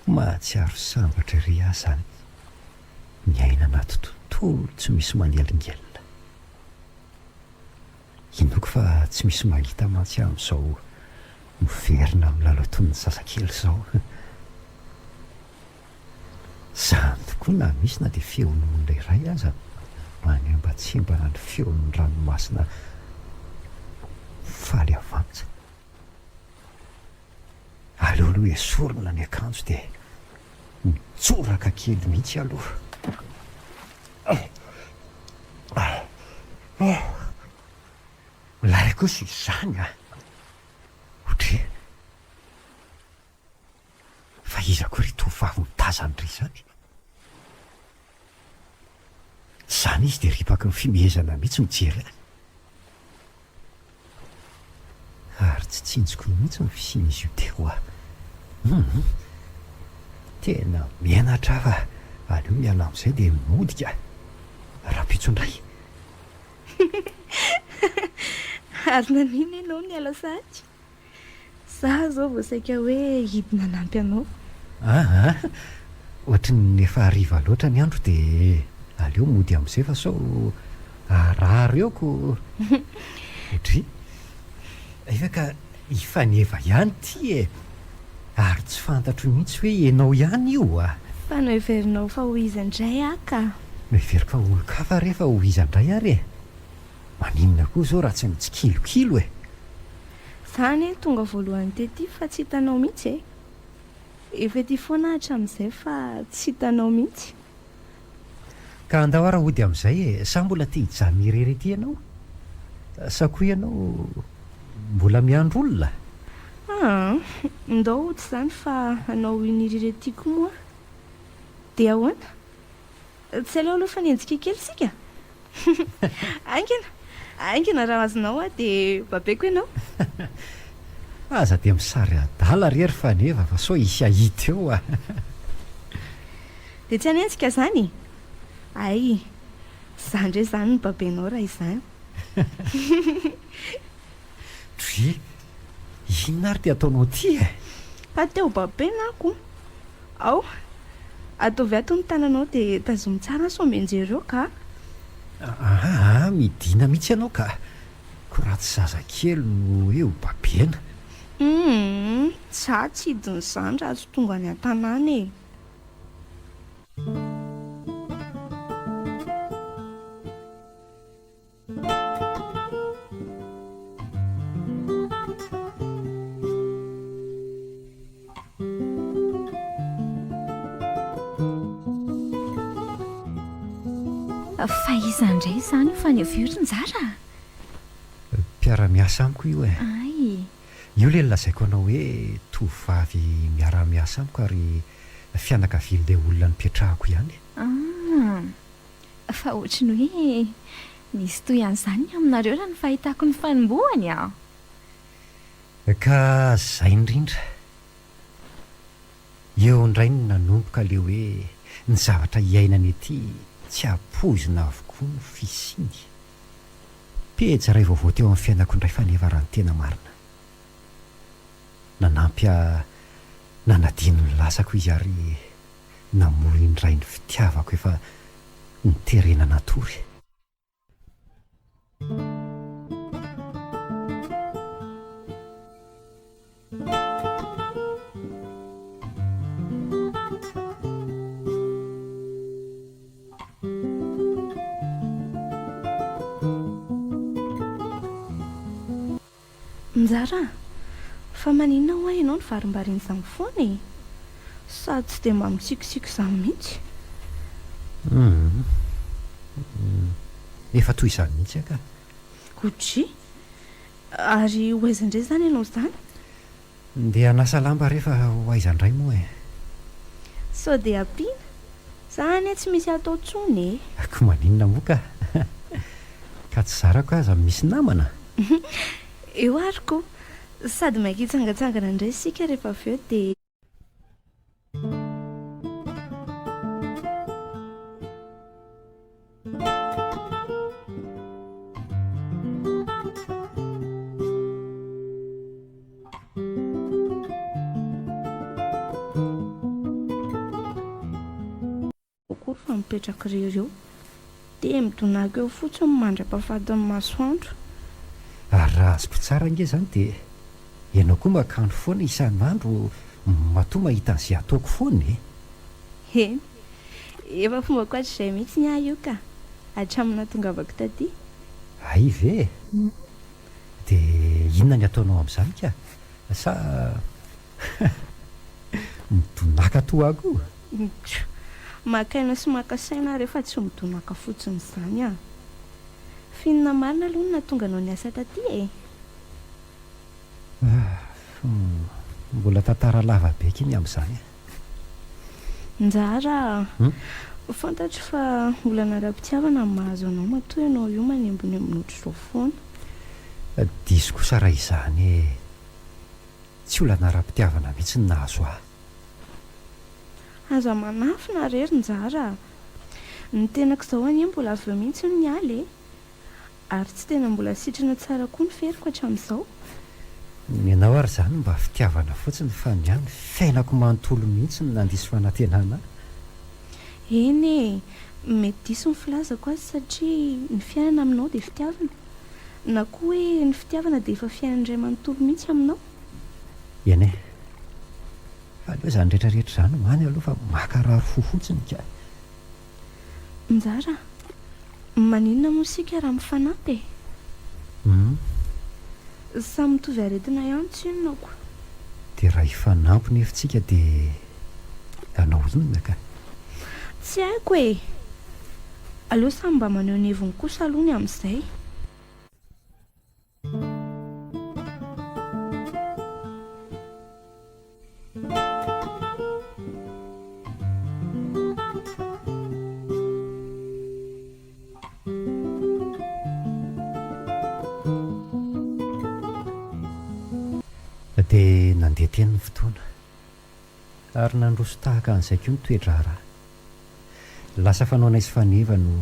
Mahatsiaro sambatra ery ahy izany ny aina anaty tontolo tsy misy manelingelina. Inoko fa tsy misy mahita mantsy amin'izao miverina amin'ny lalao-ton'ny sasakely izao. Izany tokoa na misy na dia feon'olona iray aza manembatsembana ny feon'ny ranomasina faly avantsa. Aleo aloha esorina ny akanjo dia mitsoraka kely mihitsy aloha. Milay kosa izany ohatry fa iza koa ry tovavy mitazana ry izany. Izany izy dia ripaka ny fimehezana mihitsy mijery azy. Ary tsy tsinjoko mihitsy ny fisian'izy io teo aho. Tena mianatra fa aleo miala amin'izay dia modika raha-pitsondray. ary nanina ianao ny ala sady. Za zao vao saika hoe hidina nampy anao. Ohatry ny efa hariva loatra ny andro dia aleo mody amin'izay fa sao arary eoko. Ohatry efa ka hifaneva ihany ty ary tsy fantatro mihitsy hoe ianao ihany io Fa no heverinao fa ho izy indray aka. Miveriko fa olo-kafa rehefa ho izy indray ary maninona koa zao raha tsy mitsikilokilo Zany tonga voalohany tety fa tsy hitanao mihitsy efa ty foana hatramin'izay fa tsy hitanao mihitsy. Ka andao ara ody amin'izay e, sa mbola tia hijanona irery ety ianao sa koa ianao mbola miandro olona? Ndao ohatsy izany fa anao inireretiko moa dia ahoana? Tsy aleo aloha fanenjika kely sika. Aingina raha azonao dia babeko ianao. Aza dia misary adala rery fa neva fa sao isy ahita eo a. Dia tsy hanenjika izany? Ay, izany ndray izany ny babenao raha izany. Dry, inona ary ty ataonao ty e? Fa teo babenako. Ao, ataovy ato ny tananao dia tazomy tsara sao menjereo ka. Midina mihitsy ianao ka. Ko raha tsy zazakely no eo babena. Tsa tsy hidin'izany raha tsy tonga any an-tanàna e. Fa izandray izany fa ny avy Nzara? Mpiara-miasa amiko io e. Ay, Io le lazaiko anao hoe tovavy miara-miasa amiko ary fianakavian'ilay olona nipetrahako ihany. fa ohatry ny hoe nisy toy an'izany aminareo raha ny fahitako ny fanombohany a. Ka zay indrindra. Eo indray no nanomboka le hoe ny zavatra iainany ety tsy apoizina avokoa ny fisiny. Pejy iray vaovao teo amin'ny fiainako indray fa nefa raha ny tena marina. Nanampy nanadino ny lasako izy ary namoy indray ny fitiavako efa niterena natory. Nzara, fa maninona ho ianao ny varimbarin'izany foana e? Sady tsy dia mba mitsikitsiky izany mihitsy. Efa toy izany mihitsy aka. Godry, ary ho aiza indray izany ianao izany? Ndeha hanasa lamba rehefa ho aiza indray moa e. Sao dia ampiana? Izany tsy misy atao tsony e. Ko maninona moa ka. Ka tsy zarako aza misy namana. Eo ariko, sady maika hitsangatsangana indray sika rehefa avy eo dia kokory fa mipetraka ireo dia midonako eo fotsiny mandra-pahafatin'ny masoandro. Ary raha azoko tsara nge izany dia ianao koa makano foana isan'andro matoa mahita an'izay ataoko foana e. Eny, efa fomba koatra izay mihitsy ny ahy io ka hatramina tongavako taty. Ay ve? Dia inona ny ataonao amin'izany ka? Sa midonaka toako? Makaina sy makasaina rehefa tsy midonaka fotsiny izany a. Finina marina aloha no nahatonga anao niasa taty e. Mbola tantara lava be kiny amin'izany. Nzara, fantatro fa olana ara-pitiavana ny mahazo anao matoa ianao io manembony amin'ny ohatr'izao foana. Diso kosa raha izany e. Tsy olana ara-pitiavana mihitsy ny nahazo ahy. Aza manafina rery Nzara. Ny tenako izao anie mbola avy eo mihitsy ny aly e. Ary tsy tena mbola sitrana tsara koa ny feriko hatramin'izao. Ianao ary izany mba fitiavana fotsiny fa niany fiainako manontolo mihitsy ny nandiso fanantenana. Eny e, mety diso ny filazako azy satria ny fiainana aminao dia fitiavana. Na koa hoe ny fitiavana dia efa fiainana iray manontolo mihitsy aminao. Eny e. Fa aloha izany rehetrarehetra izany many aloha fa makarary fo fotsiny ka. Nzara, maninona moa sika raha mifanampy e? Samy mitovy aretina ihany tsinonako. dia raha ifanampony efintsika dia anao inona ka? Tsy haiko e. Aleo samy mba maneho ny heviny kosa alohany amin'izay. Dia nandeha teny ny fotoana ary nandroso tahaka an'izay koa ny toedrara. Lasa fanao naizy faneva no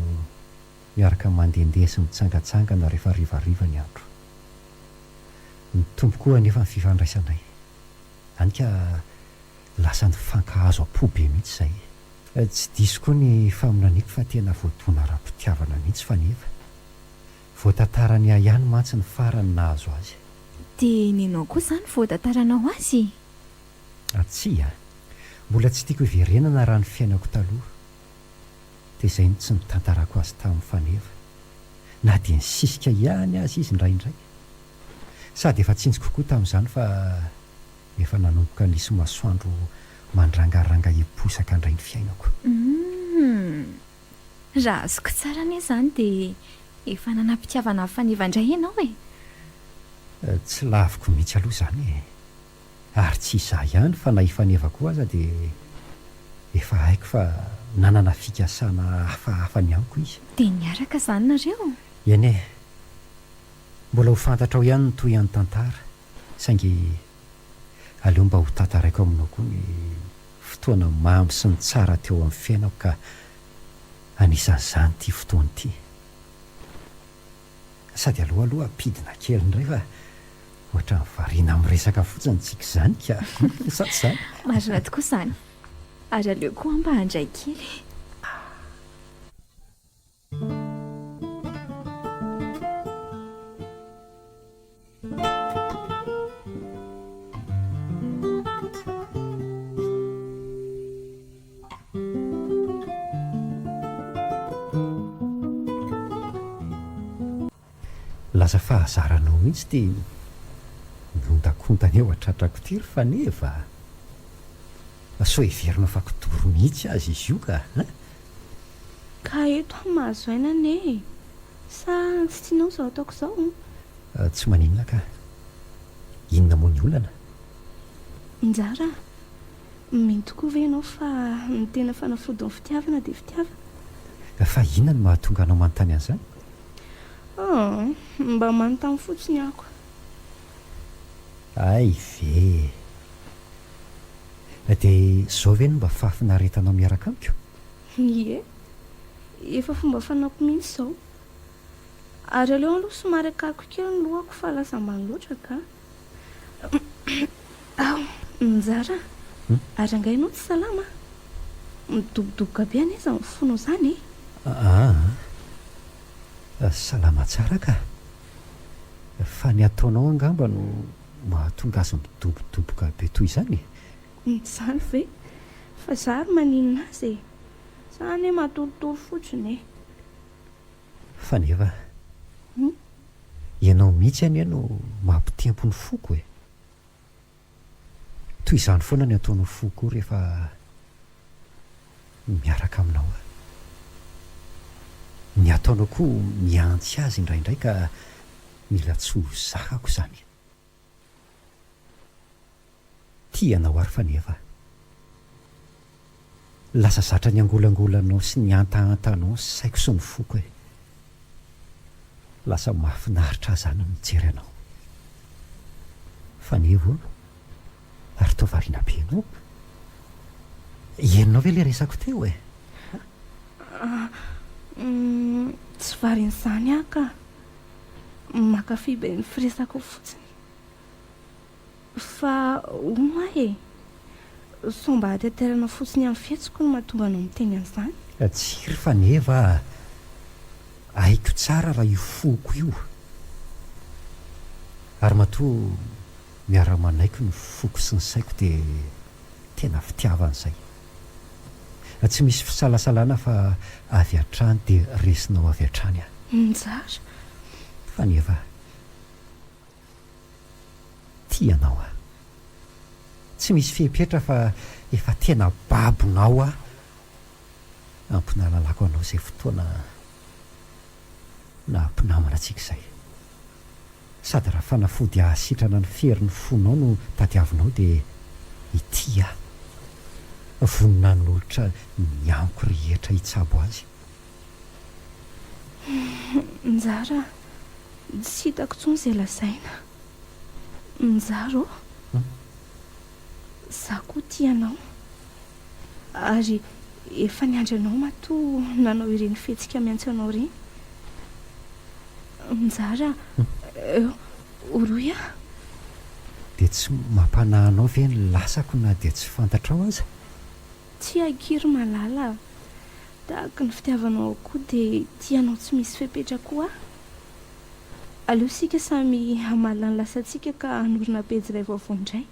miaraka mandehandeha sy mitsangatsangana rehefa rivariva ny andro. Nitombo koa anefa ny fifandraisanay, hany ka lasa nifankahazo am-po be mihitsy izay. Tsy diso koa ny faminaniako fa tena voadona ara-pitiavana mihitsy faneva. Voatantarany ahy ihany mantsy ny farany nahazo azy. Dia ninao koa izany voatantaranao azy? Atsia, mbola tsy tiako hiverenana raha ny fiainako taloha. Dia izay tsy nitantarako azy tamin'ny faneva, na dia nisisika ihany azy izy indraindray. Sady efa tsinjiko koa tamin'izany fa efa nanomboka nisy masoandro mandrangaranga hiposaka indray ny fiainako. Raha azoko tsara anie izany dia efa nanam-pitiavana faneva indray ianao e. Tsy laviko mihitsy aloha izany e. Ary tsy izaho ihany fa na hifaneva koa aza dia efa haiko fa nanana fikasana hafahafa ny amiko izy. Dia niaraka izany nareo? Eny e, mbola ho fantatrao ihany ny toy an'ny tantara, saingy aleo mba ho tantaraiko aminao koa ny fotoana mamy sy ny tsara teo amin'ny fiainako ka anisan'izany ity fotoana ity. Sady aloha ampidina kely indray fa ohatra ny variana amin'ny resaka fotsiny tsika izany ka sady izany. Marina tokoa izany. Ary aleo koa mba handray kely. Lasa fahazaranao mihitsy dia nondakontana eo atratrako ty ry faneva. So heverinao fa kidoro mihitsy azy izy io ka. Ka eto mahazo aina ane. Sa tsy tianao izao ataoko izao? Tsy maninona ka. Inona moa ny olana? Njara, mino tokoa ve ianao fa ny tena fanafodin'ny fitiavana dia fitiavana? Fa inona no mahatonga anao manontany an'izany? Mba manontany fotsiny ako. Ay ve. Dia izao ve no mba fahafinaretanao miaraka amiko? Ie, efa fomba fanaoko mihitsy izao. Ary aleo aloha somary akariko kely ny lohako fa lasa ambany loatra ka. Njara, ary angainao tsy salama? Midobodoboka be an'iza ny fonao izany e? Salama tsara ka. Fa ny ataonao angamba no mahatonga azy midobodoboka be toy izany. Izany ve? Fa izaho ary maninona azy e. Izany matoritory fotsiny e. Faneva, ianao mihitsy anie no mampitempo ny foko e. Toy izany foana ny ataonao foko rehefa miaraka aminao. Ny ataonao koa miantsy azy indraindray ka mila tsy ho zakako izany. Tianao ary faneva. Lasa zatra ny angolangolanao sy ny antahantanao ny saiko sy ny foko e. Lasa mahafinaritra zany ny mijery anao. Faneva, ary tao variana be anao. Henonao ve ilay resako teo e? Tsy varian'izany aho ka. Mankafy be ny firesako fotsiny. Fa oma e. So mba hahateterana fotsiny amin'ny fietsiko no mahatonga anao miteny an'izany. Tsiry faneva. Haiko tsara raha io foko io. Ary matoa miara-manaiko ny foko sy ny saiko dia tena fitiavan'izay. Tsy misy fisalasalana fa avy hatrany dia resinao avy hatrany aho. Njara. Faneva, tianao aho. tsy misy fehipetra fa efa tena babonao a ampinalalako anao izay fotoana na ampinamana antsika izay sady raha fanafody ahasitrana ny fery ny fonao no tadiavinao dia ity vonina n'olotra miamiko rehetra hitsabo azy. Njara tsy hitako tsony izay lazaina. Njara za koa tianao ary efa niandry anao matoa nanao ireny fihetsika miantso anao ireny. Njara oroy a dia tsy mampanahy anao ve ny lasako na dia tsy fantatrao aza? tsy hakiry malala tahaka ny fitiavanao koa dia tianao tsy misy fepetra koa. Aleo sika samy hamalina ny lasantsika ka hanorina pejy iray vaovao indray.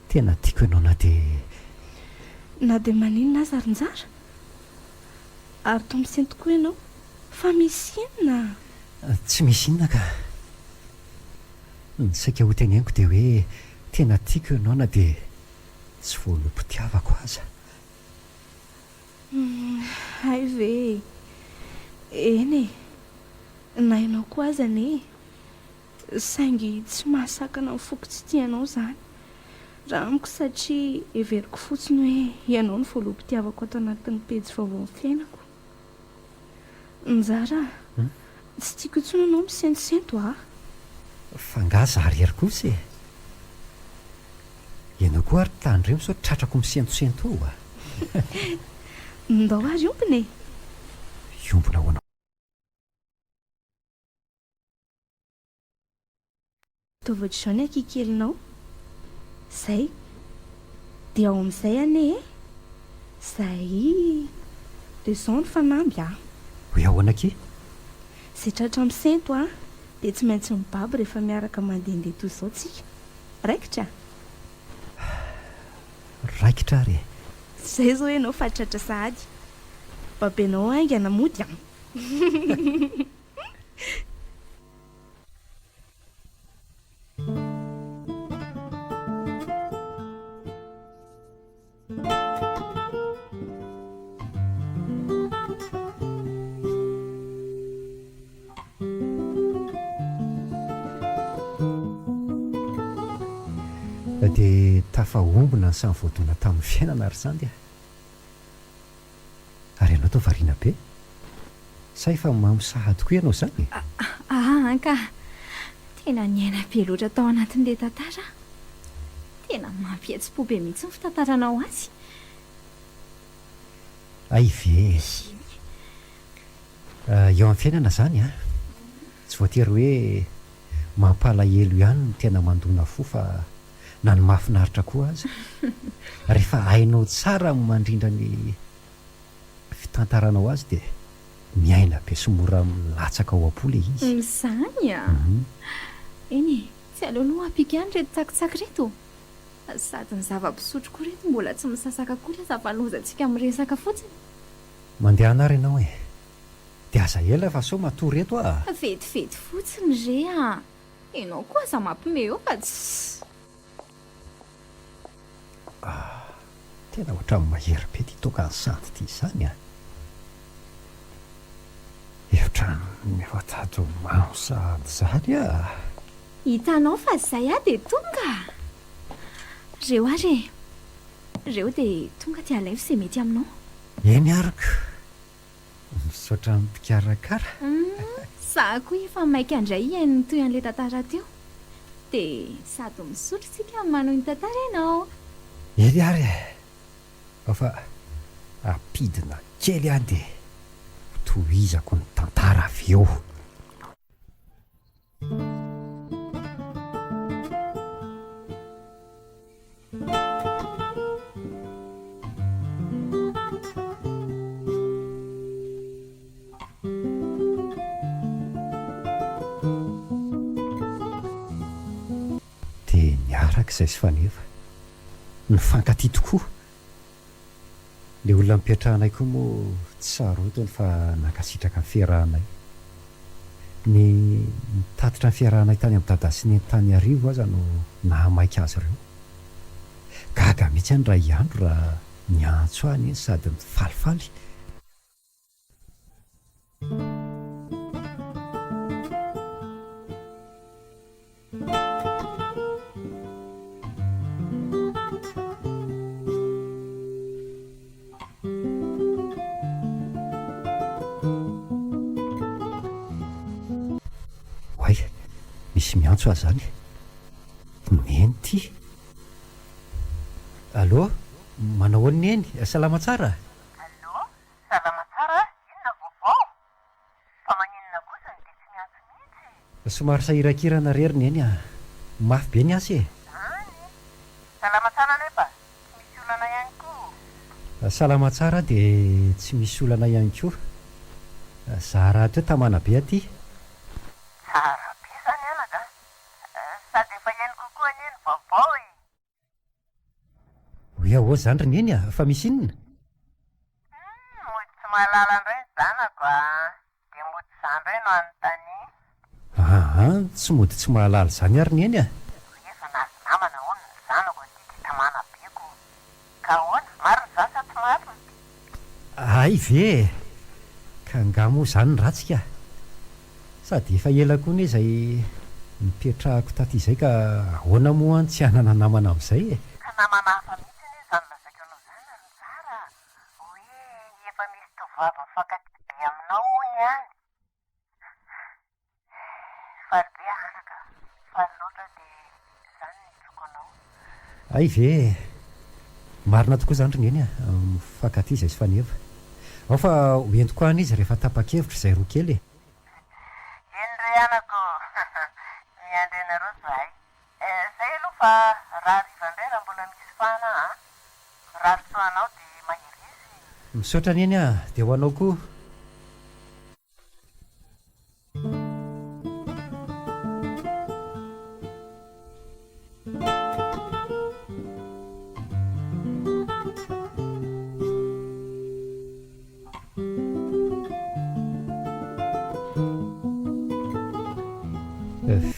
Tena tiako ianao na dia maninona aza ary njara ary tomboseny tokoa ianao fa misy inona? Tsy misy inona ka ny saika ho tenegniko dia hoe tena tiako ianao na dia tsy voalom-pitiavako aza. Hay ve eny na ianao koa aza ne saingy tsy mahasakana mifoky tsy tianao izany raha amiko satria everiko fotsiny hoe ianao ny voalom-pitiavako ato anatin'ny pejy vaovao ny fiainako. Njara tsy tiako intsony ianao misentosento fangaza arery kosa ianao koa ary tany ireo sao tratrako misentosento ndao ary ompony iombona ho anao. Taovatra izao ny akikelinao zay dia ao amin'izay ane zay dia izao ny fanamby hoe ahoanake zay tratra misento dia tsy maintsy mibaby rehefa miaraka mandehandeha toy izao tsika raikitra ary zay zao ianao fa tratra sahady babenao aingana mody dia tafaombona ny samy voadona tamin'ny fiainana ary zany ary ianao tao variana be sa efa mamosaha tokoa ianao izany ka tena niaina be loatra tao anatin'ilay tantara tena mampihetsi-po be mihitsy ny fitantaranao azy. ay ve eo amin'ny fiainana izany tsy voatery hoe mampalahelo ihany no tena mandona fo fa na ny mahafinaritra koa aza rehefa hainao tsara mandrindra ny fitantaranao azy dia miaina be sy mora milatsaka ao am-po ilay izy. Izany eny tsy aleoloha ampika ihany reto tsakitsaky reto sady ny zava-pisotro koa reto mbola tsy misasaka koa aza fa lozantsika miresaka fotsiny. Mandeha anary ianao dia aza ela fa sao matory reto vetivety fotsiny re ianao koa aza mampime eo fa tsy tena ohatrany mahery be ty toka ny santy ty izany eotrany mifatato mamosady izany hitanao fa zay dia tonga reo reo dia tonga ty alaivo izay mety aminao. eny ariko misaotra mipikarakara za koa efa maika andray ny toy an'ilay tantara teo dia sady misotro tsika manao ny tantara ianao. eny ary fa ampidina kely any dia tohizako ny tantara avy eo. dia niaraka izay sy faneva ny fankaty tokoa ilay olona mipetrahanay koa moa tsy sarotony fa nankasitraka ny fiarahanay ny mitatitra ny fiarahana tany amin'ny dada sy ny tany arivo aza no nahamaika azy ireo. Gaga mihitsy any raha iandro raha niantso any iny sady mifalifaly. Oay, misy miantso azy zany. Meny ty. Allô, manao ahoana eny? Salama tsara? Allô, salama tsara? Inona vaovao? Fa maninona kosa ny dia tsy miantso mihitsy? Somary sahirakirana reriny eny a. Mafy be ny asa e. Any, salama tsara nefa? Tsy misy olana ihany koa. Salama tsara dia tsy misy olana ihany koa. Za raha teo tamana be aty. Tsara be zany anaka. Sady efa ihany kokoa ny eny vaovao e. Hoe ahoa zany ry neny a, fa misy inona? Mody tsy mahalala indray ny zanako a. Dia mody izany indray no anontany. Tsy mody tsy mahalala zany ary neny a. Efa nazy namana hono ny zanako aty dia tamana beko. Ka ahoana, maro ny zasa tsy marina. Ay ve, ka ngamo zany ny ratsika. Sady efa ela koa ne izay mipetrahako taty izay ka ahoana moa tsy hanana namana amin'izay e. Ka namana hafa mihitsy anie izany lazaka anao izany ary tsara. Hoe efa misy tovavy mifankatia be aminao hoy ihany. Faly be anaka, faly loatra dia izany ny tsoko anao. Ay ve, marina tokoa zany ry neny a, mifankatia izay sy faneva. Ao fa hoentiko any izy rehefa tapa-kevitra izay roa kely e. Eny re anako, miandrenareo zahay. Izay aloha fa raha hariva indray raha mbola misy fana a. Raha risoanao dia mahery izy. Misaotra neny a, dia ho anao koa.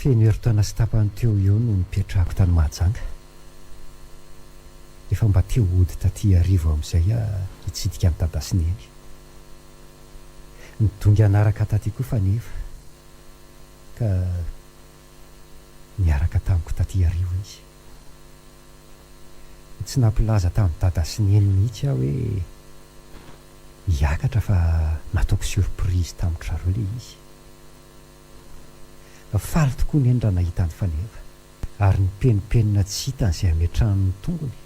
Feno herin-taona sy tapany teo eo no nipetrahako tany Mahajanga. Efa mba teo hody taty arivo amin'izay hitsidika ny dada sy neny. Nidongy anaraka taty koa fanefa ka niaraka tamiko taty arivo izy. Tsy nampilaza tamin'ny dada sy neny mihitsy aho hoe hiakatra fa nataoko surprise tamin'ny zareo ilay izy. Faly tokoa ny eny raha nahita ny faneva ary ny penipenina tsy hitany izay ametrahany ny tongony.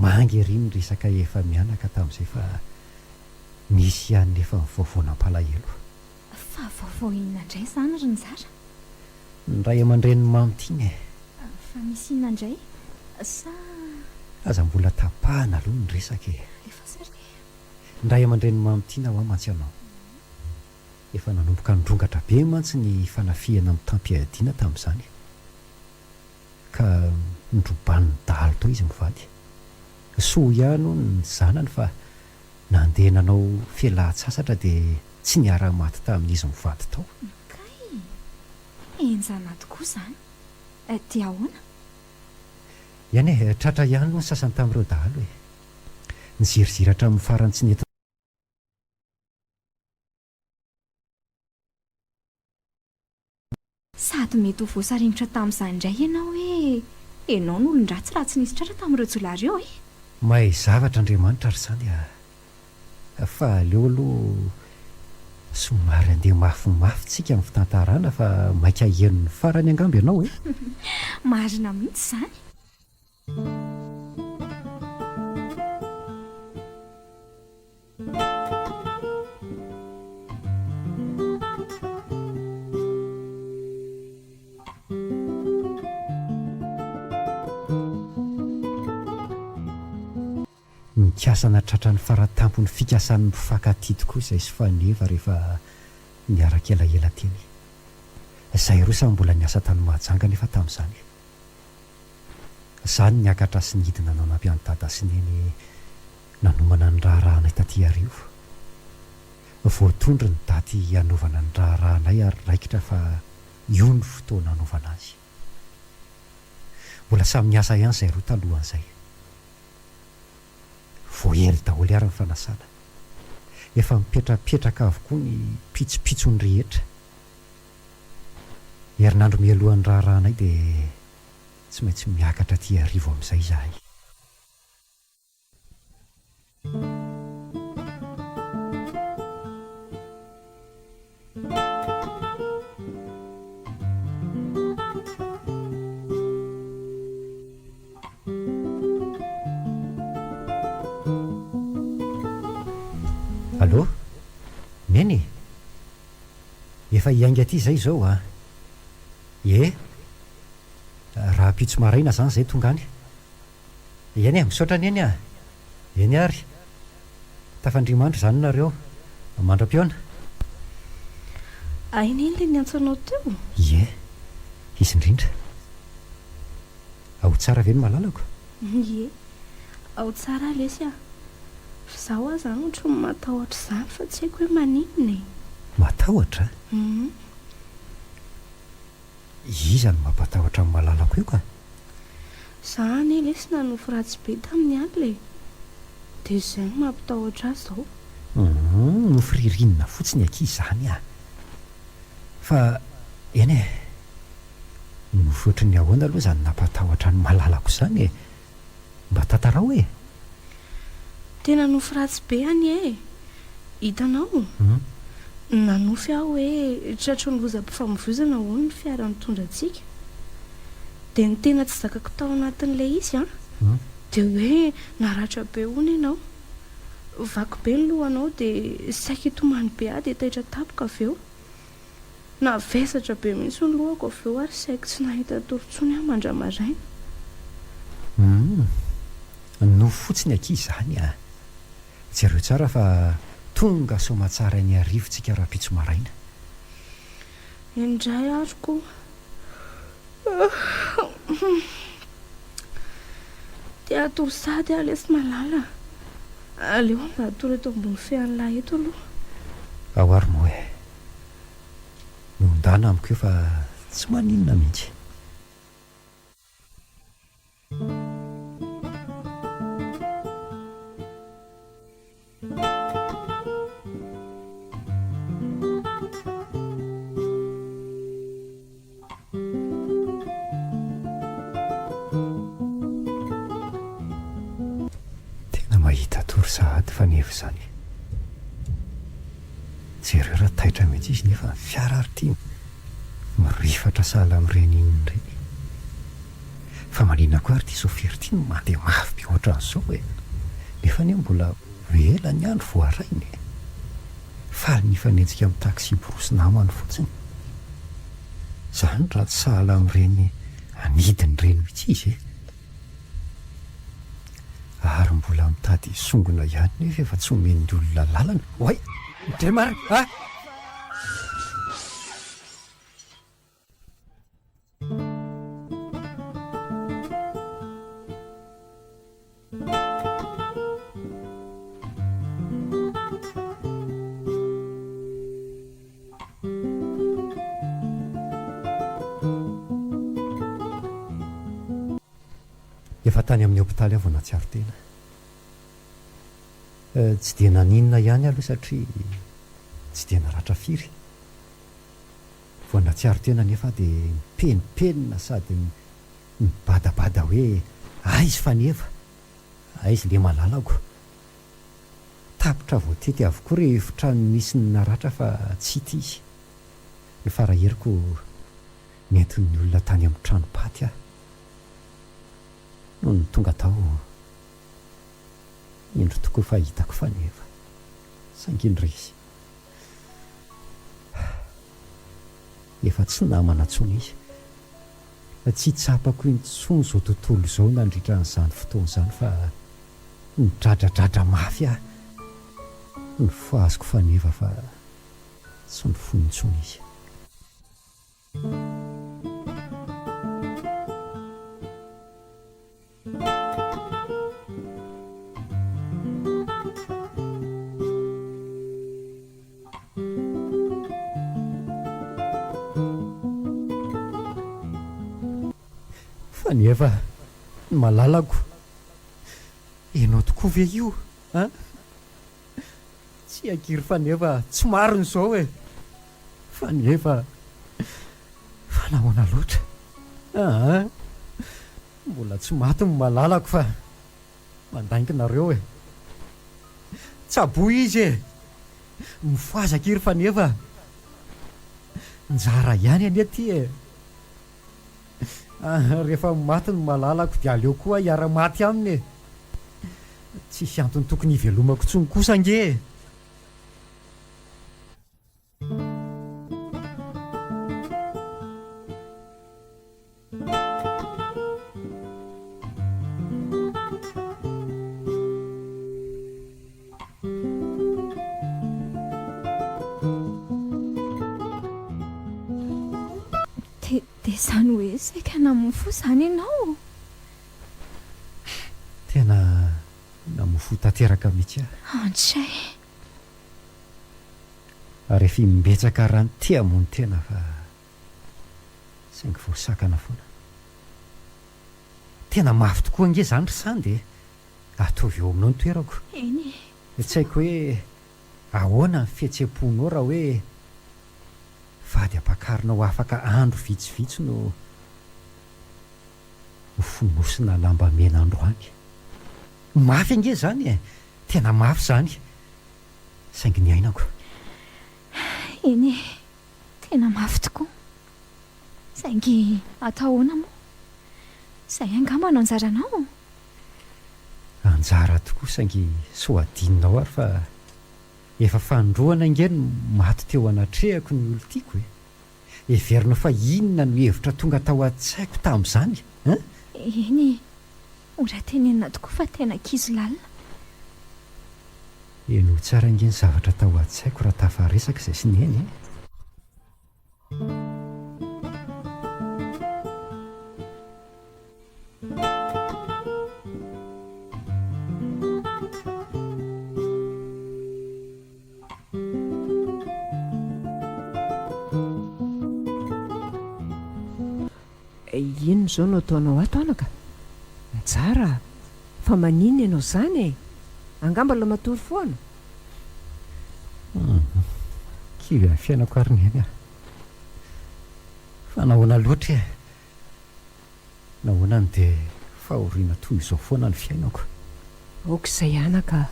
Mangeriny resaka efa mianaka tamin'izay fa nisy ihany nefa mivaovaonam-palahelo. Fa vaovao inona indray izany ry ny zara? Ny ray aman-dreniny mamitiany e. Fa misy inona indray? Sa aza mbola tapahana aloha ny resaka e. efa sary. Ny ray aman-dreniny mamitiana ho amantsy anao. Efa nanomboka nidrongatra be mantsy ny fanafiana amin'ny tampiadiana tamin'izany. Ka nidroban'ny dalo tao izy mivady. Soa ihany ny zanany fa nandeha nanao fialan-tsasatra dia tsy niara-maty tamin'izy mivady tao. Kay, enjana tokoa izany. Dia ahoana? Ihany e, tratra ihany aloha ny sasany tamin'ireo dahalo e. Niziriziratra amin'ny farany tsy nety. Sady mety ho voasarinitra tamin'izany indray ianao hoe ianao no olon-dratsy raha tsy nisy tratra tamin'ireo jolary eo e. Mahay zavatra Andriamanitra ary izany a. Fa aleo aloha somary andeha mafimafy tsika amin'ny fitantarana fa maika henon'ny farany angamby ianao e. Marina mihitsy izany. Mikasana tratra ny faratampony fikasan'ny mifankatia tokoa izay sy faneva rehefa niaraka elaela teny. Izay roa samy mbola niasa tany Mahajanga nefa tamin'izany. Izany niakatra sy nidina nanampiany dada sy neny nanomana ny raharahana taty arivo. voatondry ny daty hanaovana ny raharahanay ary raikitra fa io ny fotoana hanaovana azy. Mbola samy miasa ihany izay roa talohan'izay. Voaely daholo ary ny fanasana. Efa mipetrapetraka avokoa ny pitsopitsony rehetra. Herinandro mialohan'ny raharahanay dia tsy maintsy miakatra aty arivo amin'izay izahay. Allô? Neny? Efa hiainga aty izay izao a? Ie? Raha pitso maraina izany izay tonga any. Eny e, misaotra ny eny a? Eny ary. Tafandriamandry izany nareo. Mandram-piona? Aina eny ilay ny antsanao teo? Ie, izy indrindra. Ao tsara ve ny malalako? Ie, ao tsara lesy a. Zaho aho izany ohatra ny matahotra izany fa tsy haiko hoe maninona e. Matahotra? Iza no mampatahotra amin'ny malalako io ka? Izany lesy nanofo ratsy be tamin'ny alina e. Dia izay no mampitahotra azy izao. Nofo ririnina fotsiny aky izany a. Fa eny e, nofo ohatry ny ahoana aloha izany nampatahotra ny malalako izany e. Mba tantarao e. Tena nofo ratsy be any e. Hitanao? Nanofy aho hoe tratry ny lozam-pifamoivoizana hono ny fiara mitondra antsika. Dia ny tena tsy zakako tao anatin'ilay izy a. Dia hoe naratra be hono ianao. Vaky be ny lohanao dia saika hitomany be aho dia taitra tapoka avy eo. Navesatra be mihitsy ny lohako avy eo ary saika tsy nahita torontsony aho mandramaraina. Nofo fotsiny aky izany a. Jereo tsara fa tonga somatsara ny arivotsika raha pitso maraina. Indray aroko. Dia atoro sady aho lesy malala. Aleo mba atoro eto ambony fean'lahy eto aloha. Ao ary moa e. Nondana amiko io fa tsy maninona mihitsy. Mahita torsahady fa nevo izany. Jereo raha taitra mihitsy izy nefa ny fiara ary tia mirifatra sahala amin'ireny inona ireny. Fa maninona koa ary ity sofira ity no mandeha mafy be ohatran'izao e. Nefa ne mbola ela ny andro voarainy. Faly ny fanenjika amin'ny taksi borosy namany fotsiny. Izany raha tsy sahala amin'ireny anidiny ireny mihitsy izy e. Ary mbola mitady songona ihany nefa efa tsy omeny olona lalana. Oay, Ndremara, ah! Efa tany amin'ny hôpitaly avy natsiaro tena. Tsy dia naninona ihany aloha satria tsy dia naratra firy. Vao natsiaro tena nefa dia mipenipenina sady mibadabada hoe aizy faneva, aizy le malalako. Tapitra voatety avokoa rehefa misy ny naratra fa tsy hita izy. Ny faraheriko nentin'ny olona tany amin'ny tranopaty aho. Noho ny tonga tao indro tokoa fa hitako faneva sangindra izy efa tsy namana tsony izy, tsy tsapako intsony izao tontolo izao nandritra n'izany fotoana izany fa nidradradratra mafy aho ny foazoko faneva fa tsy ny fonintsony izy. fa nefa ny malalako ianao tokoa ve io a tsy ankiry fa nefa tsy mariny zao e fa nefa fa nahoana loatra aa mbola tsy maty ny malalako fa mandainkinareo e tsaboy izy e mifoazakiry fa nefa njara ihany any aty e rehefa maty ny malalako dia aleo koa hiara-maty aminy e tsisy antony tokony hivelomako tsony kosa ange dia izany hoe saika namofo izany ianao tena namofo tanteraka mihitsy antsay rehefa mimbetsaka raha ny tia mony tena fa saingy voasakana foana tena mafy tokoa ange zany ry sandy e ataovy eo aminao ny toerako eny tsy haiko hoe ahoana ny fihetseponao raha hoe vady ampakarinao afaka andro vitsivitsy no fonosina lamba mena androany mafy ange zany e tena mafy zany saingy ny ainako eny tena mafy tokoa saingy atahoana moa zay angambanao anjaranao anjara tokoa saingy soadinonao ary fa efa fandroana angeny maty teo anatrehako ny olo tiako e everina fa inona no hevitra tonga tao an-tsaiko tamin'izany a eny ora tenenina tokoa fa tena kizy lalina eno tsara angeny zavatra tao an-tsaiko raha tafaresaka izay sy ny eny e ino zao no ataonao ato anaka njara fa manina ianao zany e angamba la matory foana kivy amin'ny fiainako ary ny eny a fa nahoana loatra e nahoanany dia fahoriana toy izao foana ny fiainako okizay anaka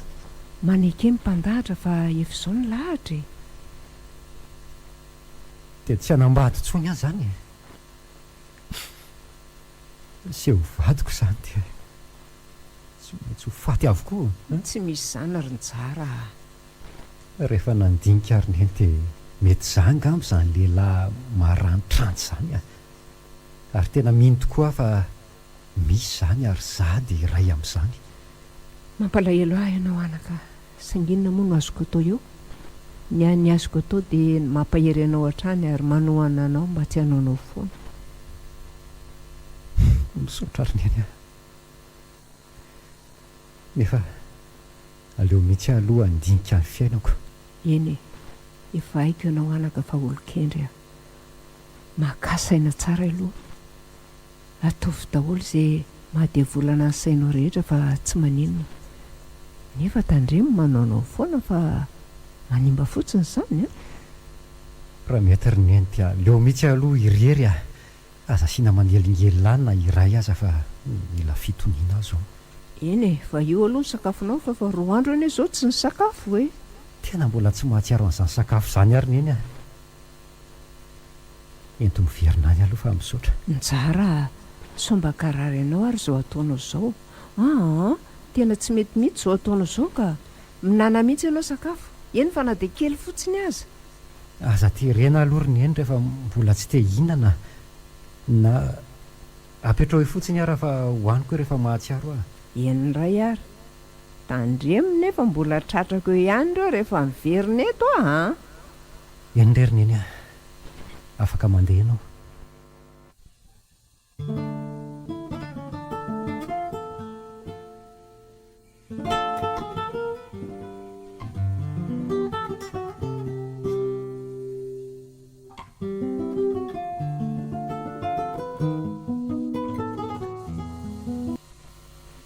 maneke mipandahatra fa efa izao ny lahatra e dia tsy hanambady tsony ahy zany e sy ho vadiko izany dia tsy maintsy ho faty avokoa tsy misy zany ary njara rehefa nandinika ary ny eny dia mety zany gambo izany lehilahy maranitrany zany a ary tena mino tokoa fa misy zany ary zady iray amin'izany mampalahelo ahy ianao anaka sanginina moa no azoko atao eo ny any azoko atao dia mampahery anao hatrany ary manohana anao mba tsy hanaonao foana misaotra ary ny eny a nefa aleo mihitsy aloha andinika ny fiainako eny efa haiko ianao anaka fa olo-kendry a makasaina tsara aloha ataovy daholo izay mahadiavolana ny sainao rehetra fa tsy maninona nefa tandremo manaonao foana fa manimba fotsiny izany a raha mety ry ny eny dia leo mihitsy aloha irery a aza siana manelingelilany iray aza fa mila fitoniana azy ao eny e fa io aloha ny sakafonao fa 4 andro eny izao tsy ny sakafo e tena mbola tsy mahatsiaro an'izany sakafo izany ary ny eny a ento miverina any aloha fa misaotra njara somba karary ianao ary izao ataonao izao tena tsy mety mihitsy izao ataonao izao ka minana mihitsy ianao sakafo eny fa na dia kely fotsiny aza terena aloha ry ny eny rehefa mbola tsy te hihinana na apetrao fotsiny ary fa hoaniko rehefa mahatsiaro ah eny ray ary tandremo nefa mbola tratrako eo ihany ireo rehefa miverina eto eny ry ny eny a afaka mandeha ianao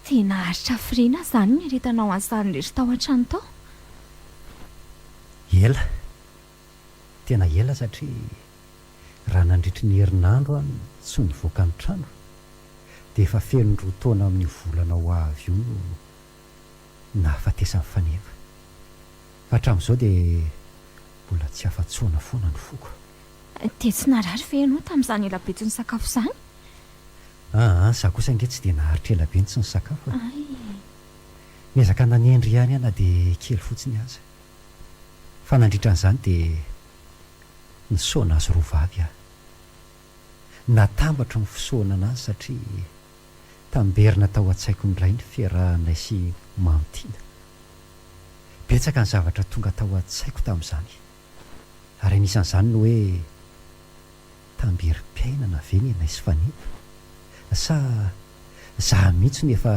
tena haritra firiana izany ny aretanao an'izany rehetra tao an-trano tao. Ela tena ela satria raha nandritry ny herinandro any tsy nivoaka ny trano dia efa feno roa taona amin'ny volana ho avy io nahafatesany faneva fa hatramin'izao dia mbola tsy afa-tsoana foana ny foko. Dia tsy narary ve ianao tamin'izany ela betsy ny sakafo izany? Za kosa nge tsy dia naharitra ela bentsy ny sakafo. Ay, miezaka nanendry ihany ana dia kely fotsiny aza fa nandritra an'izany dia nisaona azy roa vavy aho. Natambatra ny fisaona anazy satria tamberina tao an-tsaiko ny ray ny fiarahanay sy mamitiana. Betsaka ny zavatra tonga tao an-tsaiko tamin'izany ary anisan'izany no hoe tamberim-piainana ve ny anay sy faneva sa za mihitsy no efa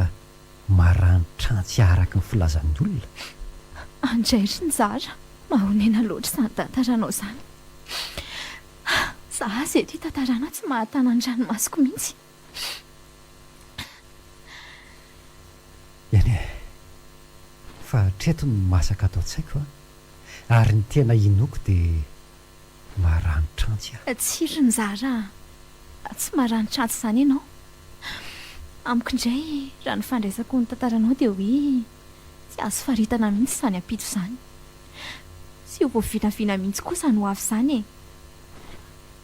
maranitrantsy araka ny filazan'ny olona. andraitry ny zara mahonena loatra izany tantaranao izany. Za izay ty tantarana tsy mahatana ny ranomasoko mihitsy. Eny fa hatreto ny masaka ato an-tsaiko ary ny tena inoko dia maranitrantsy aho. Tsiry ny zara, tsy maranitrantsy izany ianao. Amiko indray raha ny fandraisako ny tantaranao dia hoe tsy azo faritana mihitsy izany ampito izany. Sy ho voavinavina mihitsy kosa no avy izany e.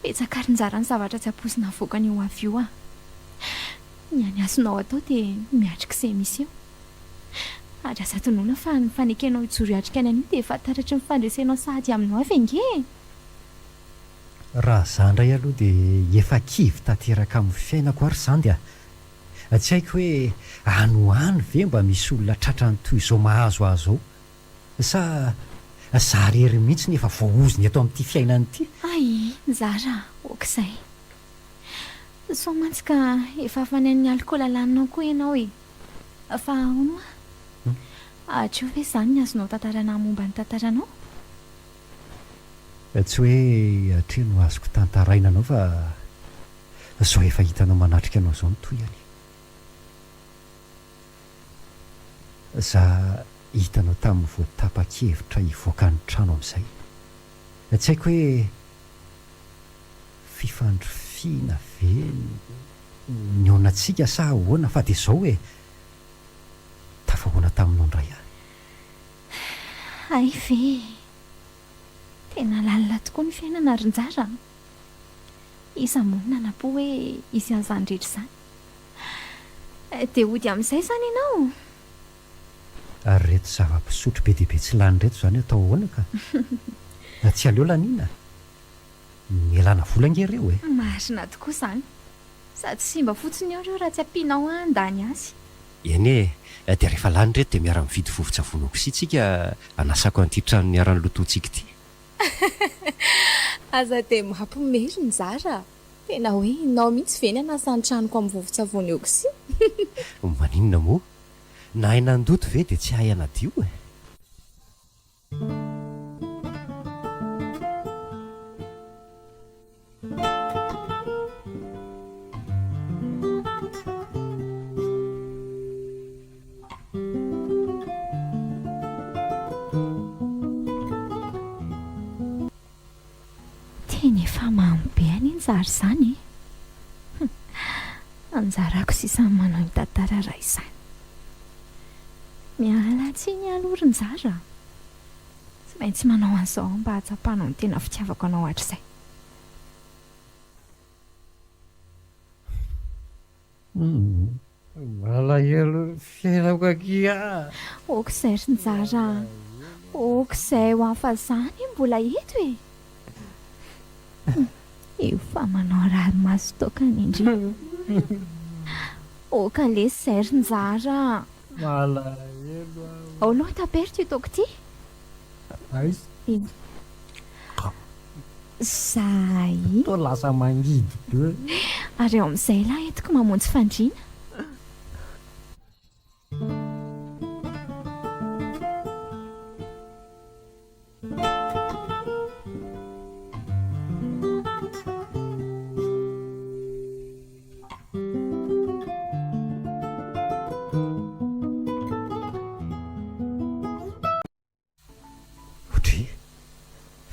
Betsaka ary njara ny zavatra tsy amposina avoaka ny ho avy io ah. Ny any azonao atao dia miatrika izay misy eo. Ary aza tonoina fa ny fanekenao hijoro hiatrika any an'io dia efa taratry ny fandresenao sahady aminao avy ange. Raha izany indray aloha dia efa kivy tanteraka amin'ny fiainako ary izany dia tsy haiko hoe anohany ve mba misy olona tratrany toy izao mahazoazo ao sa za rery mihitsy ny efa voaoziny eto amin'ity fiainany ity. Ay, zara, okizay. So mantsy ka efa afanen'ny alikaola laninao koa ianao e. Fa ahoana? Hatreo ve izany ny azonao tantarana momba ny tantaranao? Tsy hoe hatreo no azoko tantaraina anao fa zao efa hitanao manatrika anao izao ny toy any. Za hitanao tamin'ny voatapa-kevitra hivoaka ny trano amin'izay. Tsy haiko hoe fifandrofiana ve ny onantsika sa ahoana fa dia izao hoe tafahoana taminao indray aho. Ay ve, tena lalina tokoa ny fiainana ary njara. Iza moa nanampo hoe izy an'izany rehetra izany. Dia hody amin'izay izany ianao. Ary reto zava-pisotro be dia be tsy lany reto izany atao ahoana ka tsy aleo laniana mielana vola nge ireo e. Marina tokoa izany. Sady simba fotsiny ao ireo raha tsy ampianao andany azy. Eny e dia rehefa lany reto dia miara mividy vovon-tsavony okositsika anasako an'ity trano ny aran'ny lotontsika ity. Aza dia mampimery ny zara. Tena hoe inao mihitsy ve ny anasany tranoko amin'ny vovon-tsavony okosi. Maninona moa na hay nandoto ve dia tsy hay anadio e. Teny efa mambe any anjara izany e. Anjarako sisany manao ny tantara raha izany. Miala tsiny alory ny zara. Tsy maintsy manao an'izao mba hatsapanao ny tena fitiavako anao hatr'izay. Malahelo fiainako akia. Okizay ry ny zara. Okizay ho afazany mbola eto e. Io fa manao raha maso tokana indrindra. Oka lesy izay ry ny zara. Malahelo Ao aloha taperty io toko ity. Aiza? Zay. Tô lasa mangidy be. Ary eo amin'izay lahy entiko mamonjy fandriana.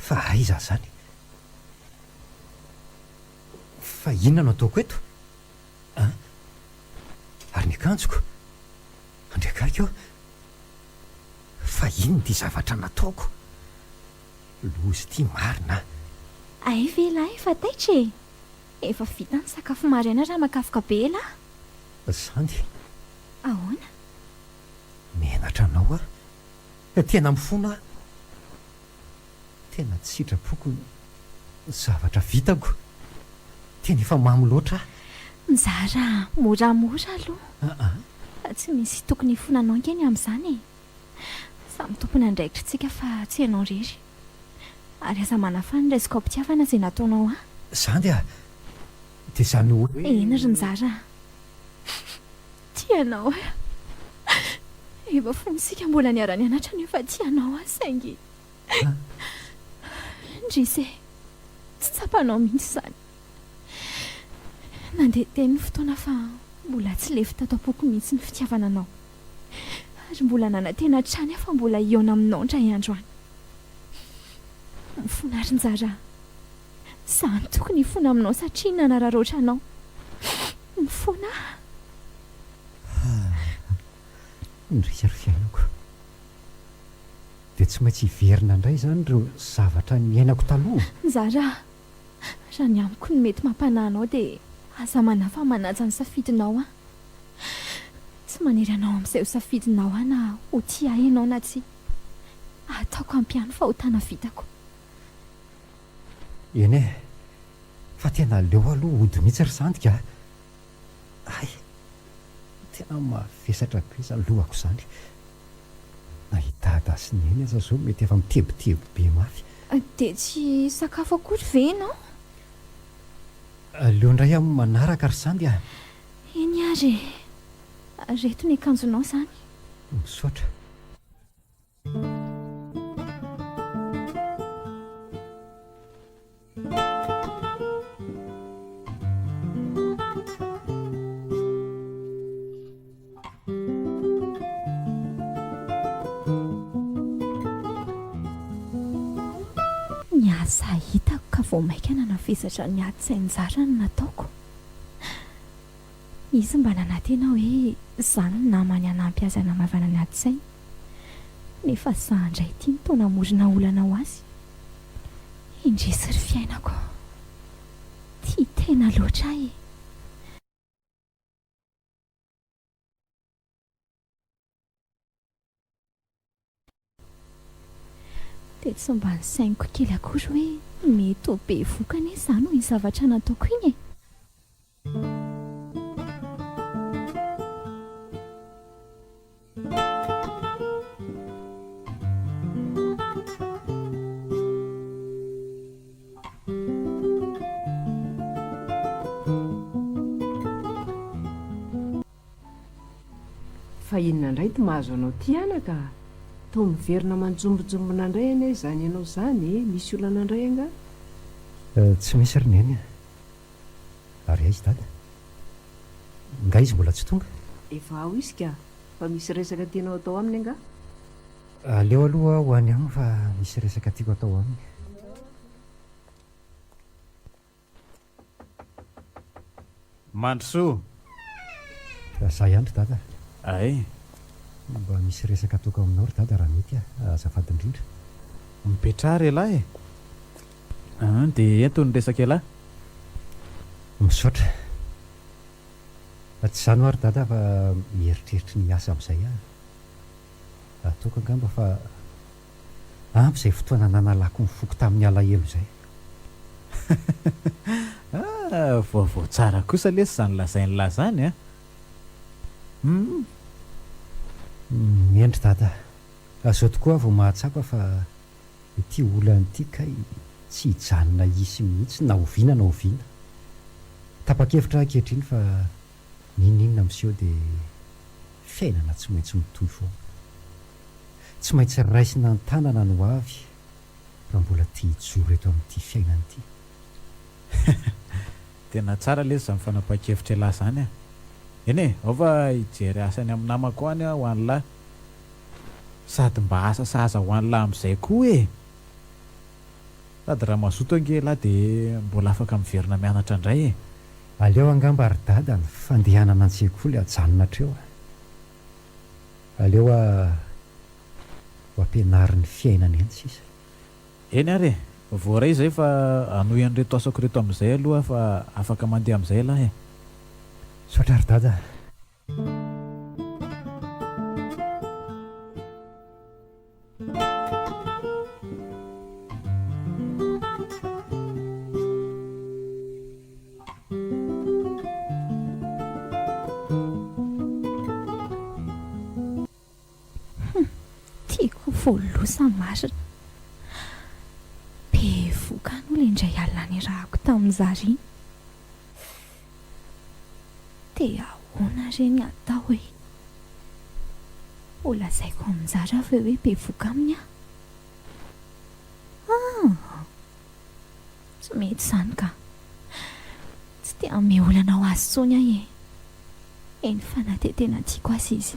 fa aiza zany fa inona no ataoko eto ary ny akanjoko andriakaiky eo fa ino ty zavatra nataoko lozy ty marina ay vela efa taitra e efa vita ny sakafo maraina raha makafoka be lahy zany ahoana menatra anao tena mifona tena tsy sitrapoko ny zavatra vitako tena efa mamy loatra mizara moramora aloha fa tsy misy tokony fonanao nkeny amin'izany e samy tompony andraikitritsika fa tsy ianao rery ary aza manafany resaka mpitiavana izay nataonao zany dia zany hoe eny ry nizara tianao efa fonisika mbola niara-ny anatra ny efa tianao saingy ndrisy tsy tsapanao mihitsy izany nandeha teny ny fotoana fa mbola tsy lefy tato-poko mihitsy ny fitiavana anao ary mbola nanantena trany fa mbola iona aminao ndray andro any mifona ary njara izany tokony hifona aminao satria nanararoatra anao mifona ndrisy ary fiainako dia tsy maintsy hiverina indray zany ireo zavatra niainako taloha nzara raha ny amiko ny mety mampanahinao dia aza manafa manaja ny safidinao tsy manery anao amin'izay ho safidinao na ho tia hainao na tsy ataoko ampiano fa ho tana vitako eny fa tena leo aloha ody mihitsy ry sandika ay tena mavesatra be zany lohako zany nahitada sy ny eny aza zao mety efa mitebotebo be mafy dia tsy sakafo akory ve enao leo indray amin'ny manaraka ry sandy eny ary reto ny akanjonao zany misaotra ny asa hitako ka vao maika nanavesatra ny adi-tsainjara no nataoko izy mba nanantena hoe izany ny namany hanampy azy hanamavana ny adi-tsainy nefa zandray ity ny taona morina olana ho azy indresy ry fiainako tia tena loatra dia tsy mba nysainiko kely akory hoe mety ho be vokany izany ho ny zavatra nataoko iny fa inona indray ty mahazo anao ty anaka to miverina manjombojombona indray ane izany ianao izany misy olana indray anga tsy misy ry neny ary aizy dada nga izy mbola tsy tonga efa ao izy ka fa misy resaka tianao atao aminy anga aleo aloha ho any agny fa misy resaka tiako atao aminy mandrosoa za ihany ry dada ay mba misy resaka toko aminao ry dada raha mety azafady indrindra mipetrary elahy dia entony resaka elahy misaotra tsy zany ho ary dada fa mieritreritra ny asa amin'izay ataoko angamba fa ampy izay fotoana nanalako ny foko tamin'ny alahelo izay vaovao tsara kosa lesy zany lazainy lahy zany miendry dada azao tokoa vao mahatsapa fa ity olany ity kay tsy hijanona isy mihitsy na oviana na oviana tapa-kevitra ankehitriny fa nininona miseho dia fiainana tsy maintsy mitohy foana tsy maintsy raisina ny tanana no avy raha mbola tia hijoro eto amin'ity fiainana ity tena tsara lesy zany fanapa-kevitra lahy zany eny ao fa hijery asany amin'ny namako any ho any lahy sady mba asa saza ho any lahy amin'izay koa sady raha mazoto angela dia mbola afaka miverina mianatra indray e. aleo angamba ary dada ny fandehanana an-tsekoly ajanona treo aleo ho ampianarin'ny fiainany any sisa. Eny ary e, voaray izay fa anoy an'reto asako reto amin'izay aloha fa afaka mandeha amin'izay lahy e. Sotra ary dada. Tiako voalosa marina. Be vokan'olo indray alina ny rahako tamin'izary. Dia ahoana reny atao hoe ho lazaiko amin'izara fa hoe be voka aminy tsy mety izany ka. Tsy dia ame olana ho azy tsony ahy e. Eny fa na dia tena tiako azy izy.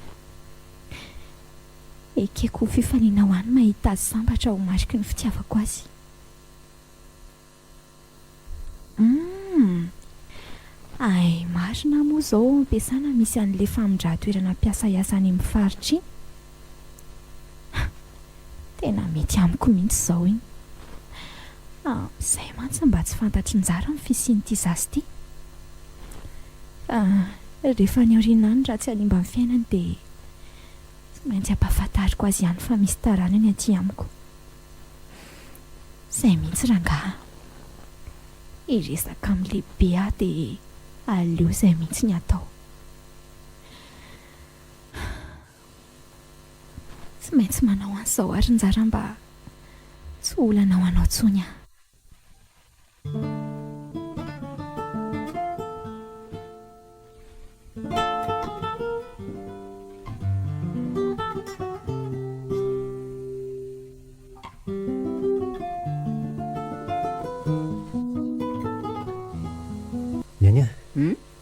Ekeko ho fifaliana ho any mahita azy sambatra ho mariky ny fitiavako azy. Ay, marina moa izao ampiasana misy an'ilay famindra-toerana mpiasa iasany amin'ny faritra iny. Tena mety amiko mihitsy izao iny. Izay mantsy mba tsy fantatry njara ny fisian'ity zasy ity. Rehefa ny aoriana any raha tsy hanimba ny fiainany dia tsy maintsy ampahafantariko azy ihany fa misy taranany aty amiko. Izay mihitsy rangaha. Iresaka amin'ny lehibe aho dia aleo izay mihitsy ny atao. Tsy maintsy manao an'izao ary njara mba tsy olana ho anao tsony aho. Niany a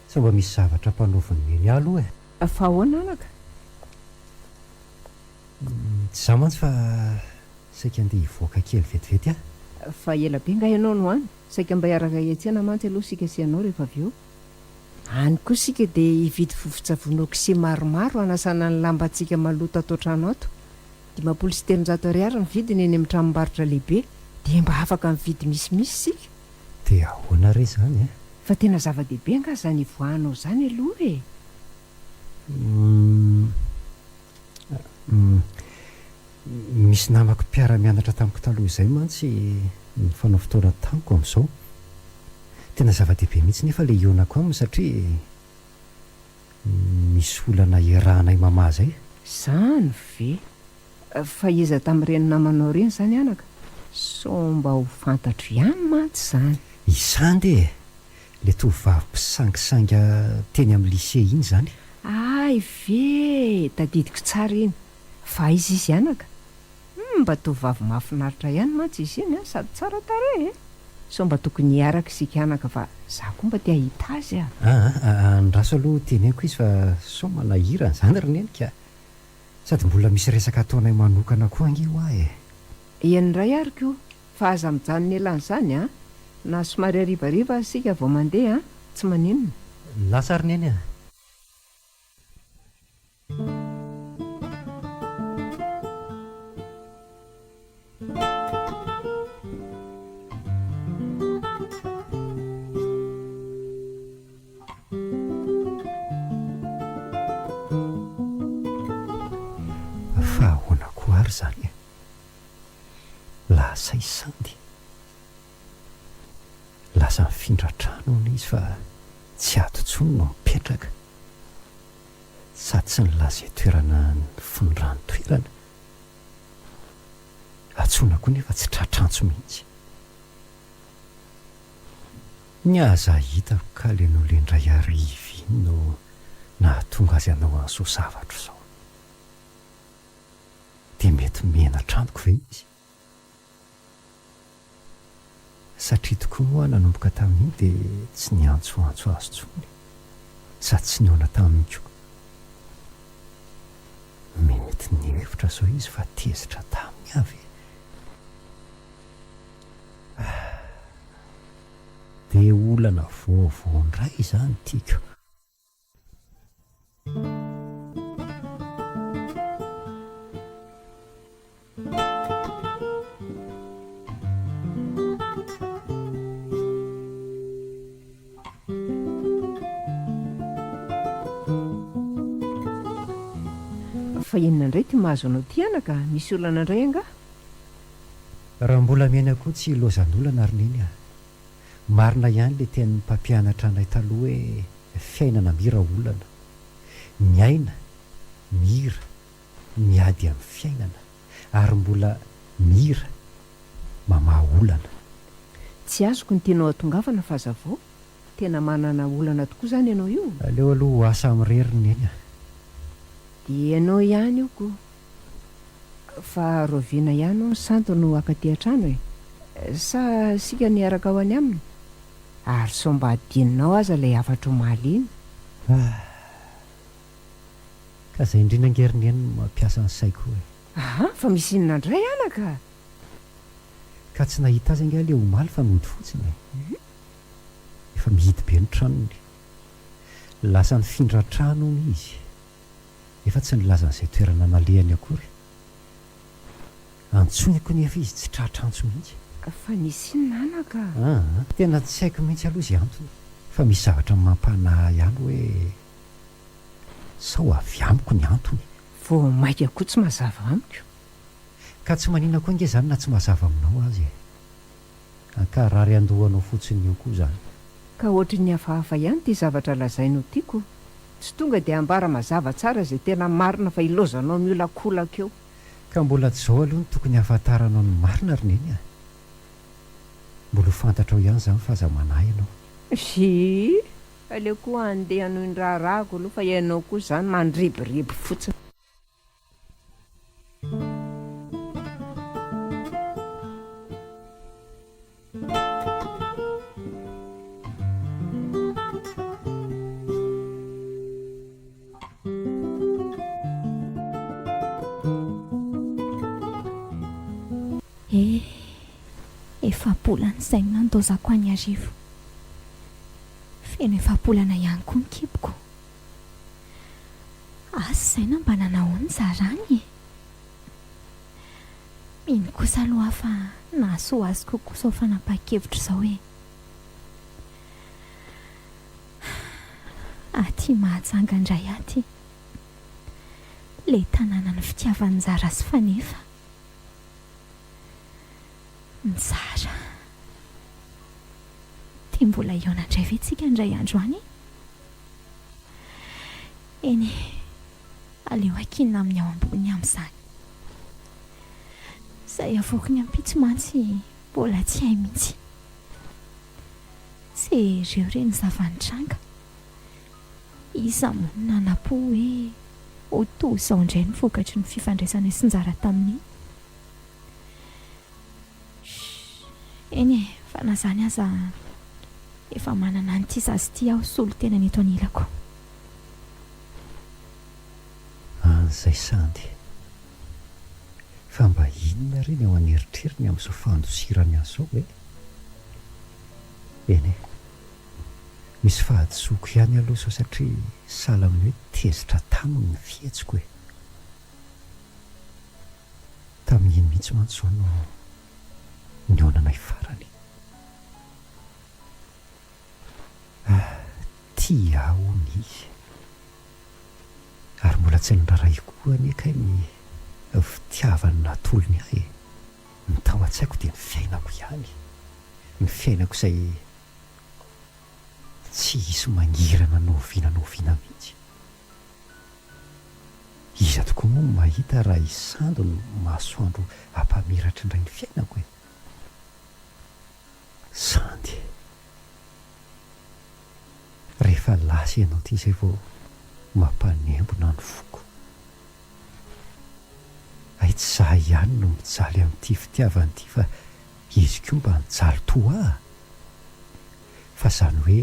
sa mba misy zavatra mpanaoviny niany aloha e. Fa ahoana anaka? Tsy za mantsy fa saika andeha hivoaka kely vetivety a. Fa ela be nga ianao no any. Saika mba hiaraka hiantsena mantsy aloha sika sy ianao rehefa avy eo. Any koa sika dia hividy vovon-tsavony sy maromaro anasana ny lambantsika maloto atao trano ato. 500 ariary ny vidiny eny amin'ny tranombarotra lehibe. Dia mba afaka mividy misimisy sika. Dia ahoana re izany e? Fa tena zava-dehibe nga zany ivoahanao izany aloha e. Misy namako mpiara-mianatra tamiko taloha izay mantsy ny fanao fotoana tamiko amin'izao. Tena zava-dehibe mihitsy nefa ilay ionako aminy satria misy olana iarahanay mama zay. Izany ve? Fa iza tamin'ireny namanao ireny izany anaka? So mba ho fantatro ihany mantsy izany. Izany de le tovovavy mpisangisangy teny amin'ny lycée iny izany. Ay ve, tadidiko tsara iny. Fa izy anaka? Mba tovovavy mahafinaritra ihany mantsy izy iny sady tsara tarehy e. So mba tokony hiaraka isika anaka fa za koa mba te hahita azy Andraso aloha teneniko izy fa so manahirana izany renenika. Sady mbola misy resaka ataonay manokana koa angio ahy e. Ian'indray ary koa, fa aza mijanona elany izany na somary harivariva sika vao mandeha tsy maninona. Lasa ary neny a. Fa ahoana koa ary izany e. Lasa isandy. Lasa mifindra trano hono izy fa tsy ato intsony no mipetraka. Sady tsy nilaza toerana ny fondrany toerana. Atsoina koa nefa tsy tratrantso mihitsy. Ny aza hitako ka le nolendray arivy no nahatonga azy hanao an'izao zavatra izao. Dia mety mena tranoko ve izy? Satria tokoa moa nanomboka tamin'iny dia tsy niantsoantso azy tsony sady tsy niona taminy koa. Mety ny hevitra izao izy fa tezitra taminy avy. olana voavoandray izany tiako. fa inona indray ty mahazo anao tiana ka misy olana indray anga raha mbola miaina koa tsy lozan'olana ary neny a marina ihany le tean'ny mpampianatra anay taloha hoe fiainana mira olana, miaina mira miady amin'ny fiainana ary mbola mira mamaha olana. tsy azoko ny tianao atongavana fa zavao tena manana olana tokoa izany ianao io. aleo aloha asa amin'nyreriny eny a. dia ianao ihany io ko fa roviana ihany no santo no akaty an-trano sa sika niaraka ao any aminy ary so mba adininao aza ilay afatra omaly iny. ka izay indrina angeriny eny no mampiasa ny saiko aha fa misy inona indray anaka ka tsy nahita azy anga le omaly fa mihody fotsiny efa mihidy be ny tranony lasa ny findra trano ny izy efa tsy nilaza n'izay toerana nalehany akory antsonyako nefa izy tsy tratrantso mihitsy. fa nisy inona anaka tena tsy haiko mihitsy aloha izy antony fa misy zavatra mampana ihany hoe sao avy amiko ny antony. vo maika koa tsy mazava amiko ka tsy manina koa nge zany na tsy mazava aminao azy ankarary andohanao fotsiny io koa zany ka ohatry ny hafahafa ihany ty zavatra lazainao tiako tsy tonga dia ambara mazava tsara izay tena marina fa ilozanao miolakolaka eo ka mbola tsy zao aloha ny tokony hafantaranao ny marina ary neny a mbola ho fantatrao ihany zany fa aza manahy ianao. sy aleo koa andeha noho ny raharahako aloha fa ianao koa zany mandribiriby fotsiny. Efapolana izay nandozako any arivo feno efapolana ihany koa ny kiboko asa izay na mba nanahoany zarany mino kosa aloha fa nahasoa azy kokoa sao fanapa-kevitra izao hoe aty mahajanga indray aty le tanàna ny fitiavany zara sy fanefa mizara dia mbola ionandray ve tsika indray andro any eny aleo akinina amin'ny ao ambony amin'izany izay avoky ny ampitso mantsy mbola tsy hay mihitsy se ireo reny zavanitranga iza moa nanapo hoe ho toy izao indray ny vokatry ny fifandraisana sinjara tamin'iny. eny fa na zany aza efa manana an'ity zazy ity aho solo tena ny eto anilako. an'izay sandy fa mba inona reny ao an'eritreriny amin'izao fandosirany an'izao hoe eny misy fahadisoko ihany aloha sao satria sala amin'ny hoe tezitra taminy ny fietsiko hoe tamin'iny mihitsy mantsy zao no ny onanay farany tia ahony izy ary mbola tsy niraray koa neka ny fitiavany natolony ahy ny tao an-tsaiko dia ny fiainako ihany ny fiainako izay tsy isy mangirana noviana mihitsy iza tokoa moa mahita raha isando ny masoandro hampamiratra indray ny fiainako hoe sandy rehefa lasa ianao ty izay vao mampanembona ny foko ay tsy zaho ihany no mijaly amin'ity fitiavany ity fa izy koa mba nijaly toa fa izany hoe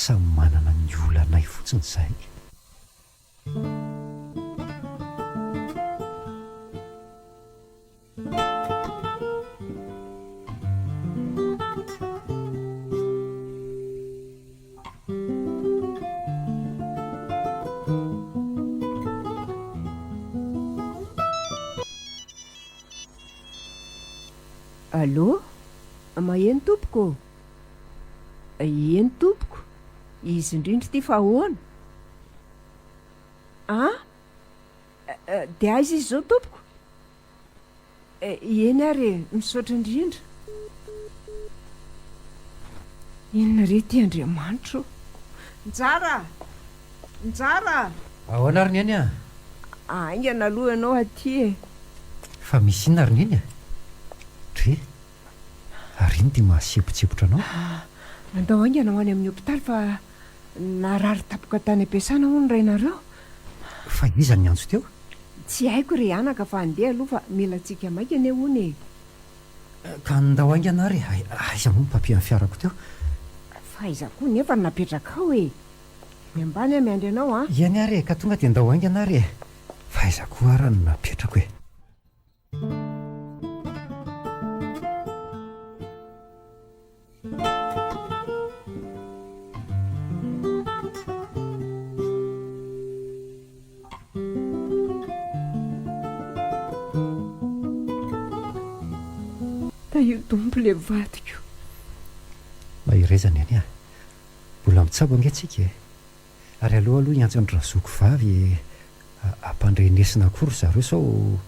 samy manana ny olanay fotsiny izay. Allo, maheno tompoko? Eny tompoko, izy indrindra ty fa ahoana? Dia aiza izy zao tompoko? Eny ary misaotra indrindra. Inona re ty Andriamanitro? Njara! Njara! ahoana ary ny any a? Aingana aloha ianao aty e. Fa misy inona ary ny eny a? Tre ary iny dia mahasepotsepotra anao? Andao aingana ho any amin'ny hopitaly fa narary tapoka tany am-piasana ho ny rainareo. Fa iza ny antso teo? Tsy haiko ry anaka fa andeha aloha fa mila tsika maika ane hono e. Ka ndao aingana ary aiza moa ny papia amin'ny fiarako teo? Fa iza koa nefa napetraka ao e. Miambany miandry anao a. Iany ary ka tonga dia ndao aingana ary fa aiza koa ara no napetrako e. Da io tompo le vadiko. Mahirezana any a, mbola mitsabo angatsika e. Ary aloha hiantso ny razoko vavy ampandrenesina akory zareo sao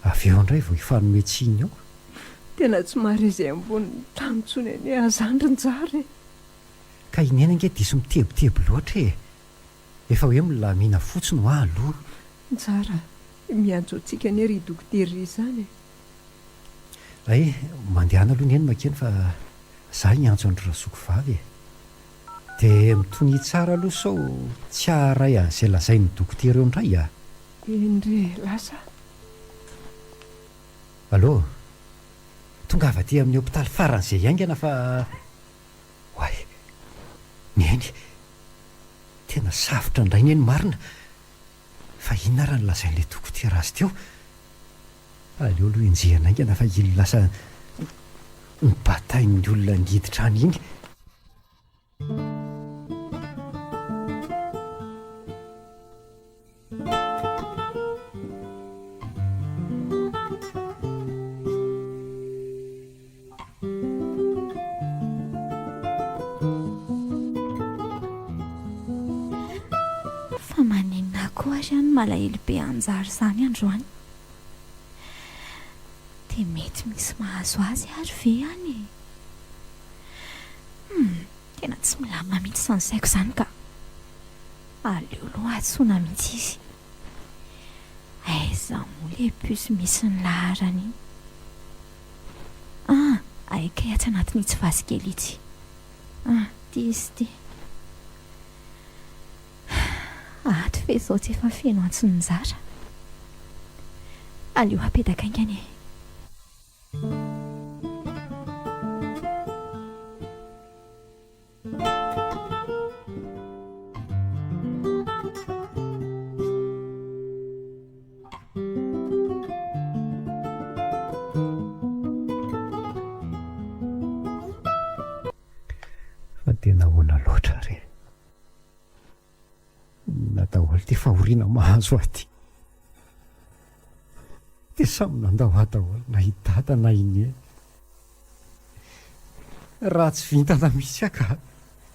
avy eo indray vao hifanometsiny ao. Tena tsy mahare izay ambony tanontsony ane azandry njara e. Ka inena ange diso mitebotebo loatra e. Efa hoe milamina fotsiny ho aloha. Njara, miantso antsika ane ry dokotera izany e. Ay, mandehana aloha ny eny makeny fa za hiantso ny razoko vavy e. Dia mitony tsara aloha sao tsy haharay an'izay lazain'ny dokotera eo indray a. Endre lasa. Allô, tonga avy aty amin'ny hopitaly faran'izay aingana fa hoay, mieny tena safotra indray ny eny marina. Fa inona raha ny lazain'ilay dokotera azy teo? Aleo aloha enjehana aingana fa iny lasa ny batain'ny olona niditra any iny. Fa maninona koa ary any malahelo be anjary izany androany. Dia mety misy mahazo azy ary ve any e? Tena tsy milamina mihitsy izany saiko izany ka aleo aloha antsoina mihitsy izy. Aiza moa le puce misy ny laharany iny? Aika atsy anatin'itsy vazy kely itsy. Ty izy ty. Ato fe izao tsy efa feno antsony njara. Aleo apetaka aingana e. Fa tena hoana loatra re. Nataholy ty fahoriana mahazo aty. Dia samy nandao ataholy na hitata na iny. Raha tsy vintana misy aka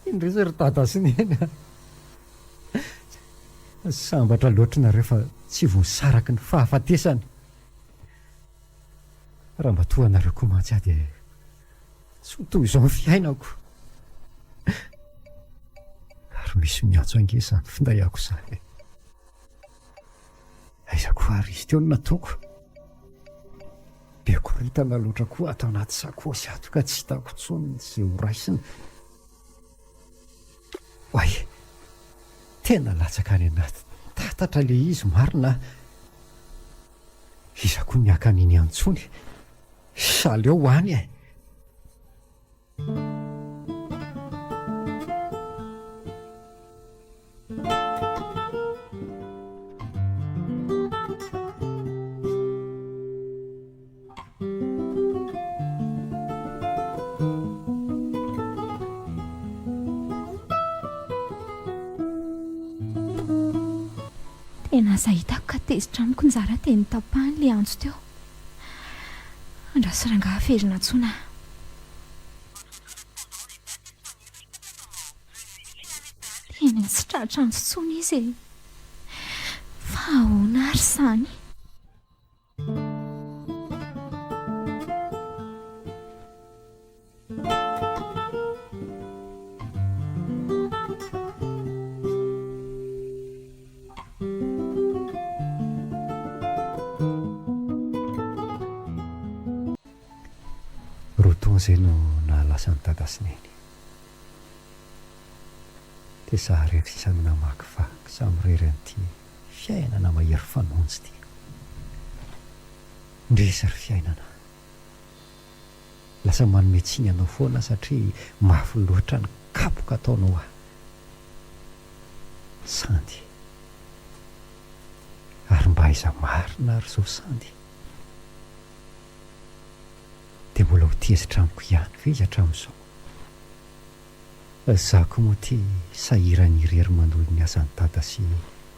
indreza ry tata sy ny eny. Sambatra loatra nareo fa tsy voasaraky ny fahafatesany. Raha mba toa nareo koa mantsy dia tsy ho toy izao ny fiainako. Ary misy miantso angesany findahako izany. Aiza koa ary izy teo no nataoko. Be koritana loatra koa atao anaty sakosy ato ka tsy hitako intsony izay ho raisiny. Hoay, tena latsaka any anaty tatatra le izy marina. Iza koa miaka an'iny antsony. Saleo ho any e. enaza hitako ka tezitra amiko njara teny tapahany le antso teo andrasiranga ferina ntsona eny ny sitratra antsotsona izy e fa ahoana ary sany zay no nahalasa ny tadasineny dia za rehetra isany namaky vaky sa mireran'ity fiainana mahery fanonjy ty ndresa ry fiainana lasa manometsiny anao foana satria mafy loatra ny kapoka ataonao aho sandy ary mba aiza marina ary zao sandy dia mbola ho tezitra amiko ihany ve izy hatramin'izao zako moa ty sahirany irery mandolo ny asany tada sy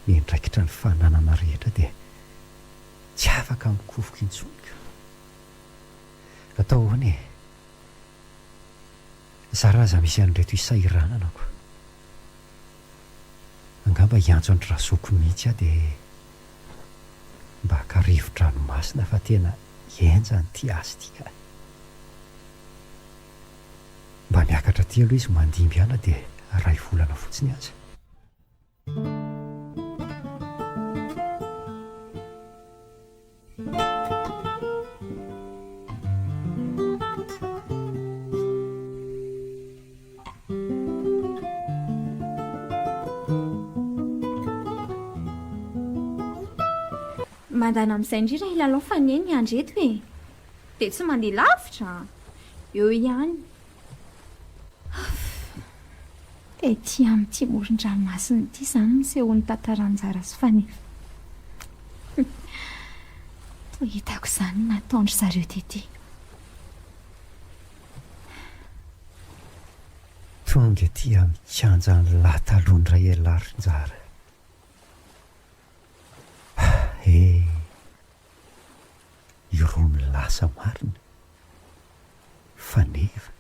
miendraikitra ny fananana rehetra dia tsy afaka mikofoka intsonika atao hoany e zaraza misy an'reto isahirananako angamba hiantso any razoko mihitsy aho dia mba hakarivotra ny masina fa tena enjany ty azy tika mba miakatra ty aloha izy mandimby ana dia ray volana fotsiny aza mandana amin'izay indrindra ilalao faneny andreto e dia tsy mandeha lavitra eo ihany dia ty amin'ity moron-dranomasiny ity izany misehony tantaranjara sy fanefa toa hitako izany nataondry zareo tety tonga ty amikanja ny latalondra elarin-jara iro milasa marina fanefa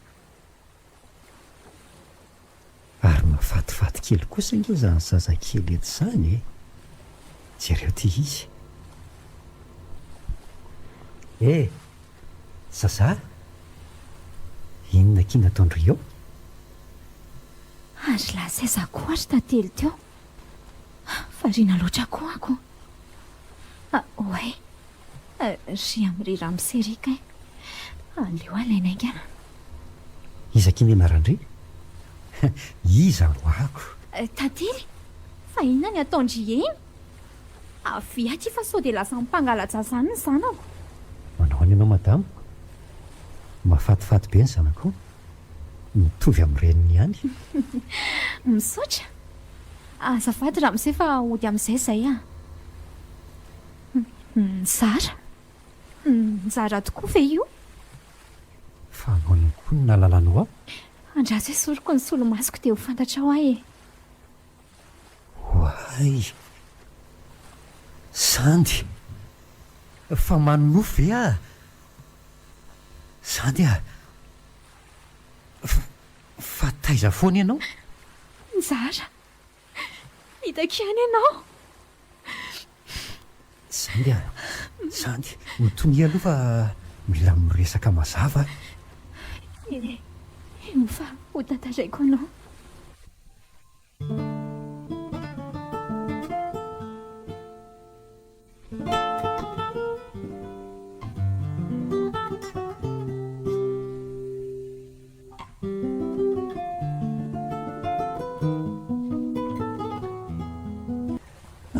ary mafatifaty kely kosa inge zany zazakely ety zany e jereo ty izy zaza inona kina ataondry eo ary lazay za koa ary tantely teo fariana loatra koa ako oe ry am'rera miserika e aleo alainaingana izakiny anarandre iza ro ako tantely fa inona ny ataondry eny avy aty fa sao dia lasa mipangalatsazany ny zanako manao any ianao madamo mafatifaty be ny zanako mitovy amin'reniny ihany misaotra azafady raha misy efa ody amin'izay zay zara tokoa ve io fa manao koa ny nahalalano ao andraso hoe soroko ny solomasoko dia ho fantatra ao ahy e hoay sandy fa manonofo ve a sandy a fa taiza foana ianao zara hitako ihany ianao sandy a sandy mitony aloha fa mila miresaka mazava eno fa ho tantaraiko anao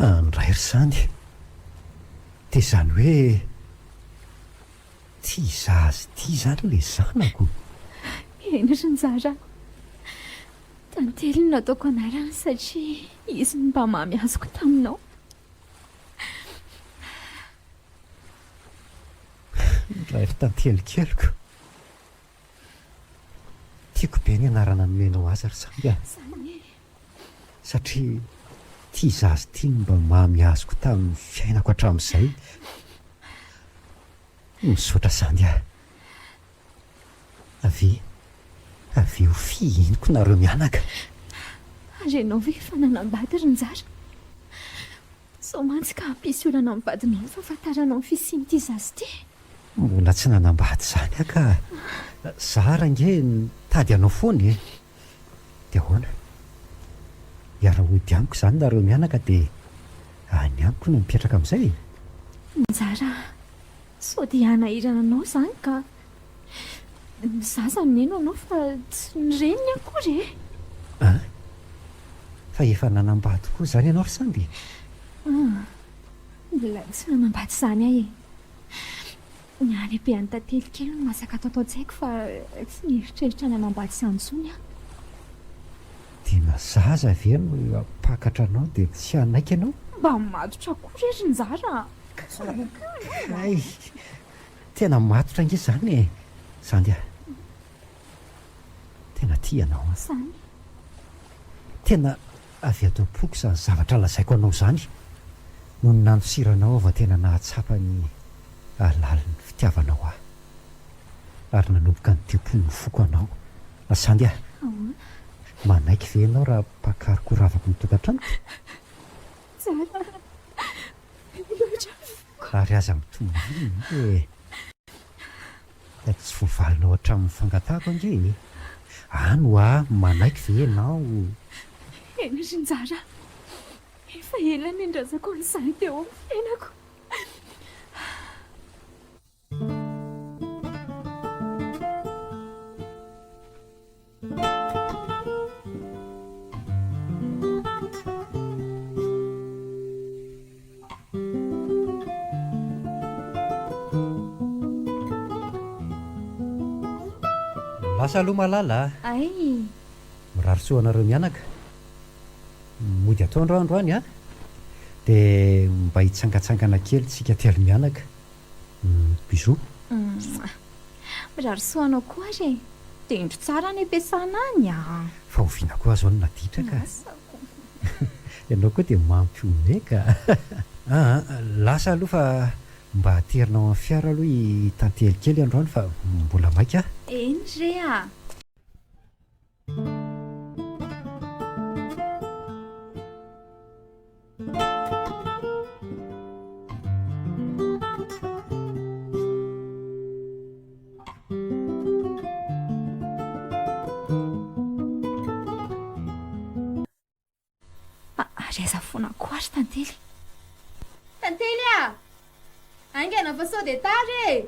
andray ry sandy dia izany hoe tia zazy tia zany le zanako eny ry njara tantely no nataoko anarany satria izy ny mba mahamiazoko taminao raha ry tantely keliko tiako be ny anarana nomenao azy ry sandy a satria tia zazy tia mba mamy azoko tamin'ny fiainako hatramin'izay misaotra sandy a avy ho fihiniko nareo mianaka arenao ve fa nanambady ry njara so mantsy ka hampisy olana mivadinao fa fantaranao ny fisiny ity zazy ty mbola tsy nanambady zany a ka za range tady anao foany e dia ahoana iara-ody amiko izany nareo mianaka dia any amiko no mipetraka amin'izay njara so dia hanahirana anao izany ka zaza mineno anao fa tsy nireniny akory e fa efa nanambady koa izany ianao ry samby mbola tsy nanambady izany ahy e ny any be any tantely kely no masaka taotao-tsaiko fa tsy nieritreritra ny hanambady sy antsony a dia mazaza ve no apakatra anao dia tsy hanaiky ianao mba matotra akory ry njara ay tena matotra nge izany e sandy a tena tia anao a zany tena avy atao-poko izany zavatra lazaiko anao izany no ny nanosiranao ava tena nahatsapa ny alalin'ny fitiavanao ahy ary nanomboka ny teopony foko anao sandy a manaiky ve ianao raha pakariko ravako mitokantrano ary aza mitomboiny e tsy voavalinao hatramin'ny fangatahako ange ano a manaiky ve ianao eny ry njara efa ela ny ndrazako an'izany teo amin'ny fiainako lasa aloha malala ay mirarosoanareo mianaka mody atao androandro any a dia mba hitsangatsangana kely tsika telo mianaka bizou mirarosoanao koa ary e dia indro tsara ny ampiasana any a fa oviana koa zao ny naditra ka ianao koa dia mampiome ka lasa aloha fa mba aterinao amin'ny fiara aloha hitantely kely androany fa mbola maika eny re a ary aza foana koa ry tantely tantely a angena fa sao de tary e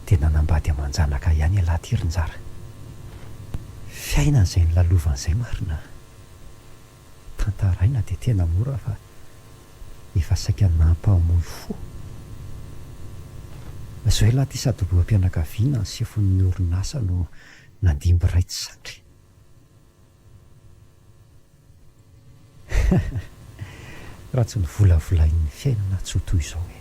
tena nambady aman-janaka ihany alahy ty rin-jara fiainan'izay ny lalovan'izay marina tantaraina dia tena mora fa efa saika nampahamoy fo zao ilahy ty sady loam-pianakaviana ny sefon'ny orinasa no nandimby ray tsy satry raha tsy ny volavolain'ny fiainana tsy ho toy izao e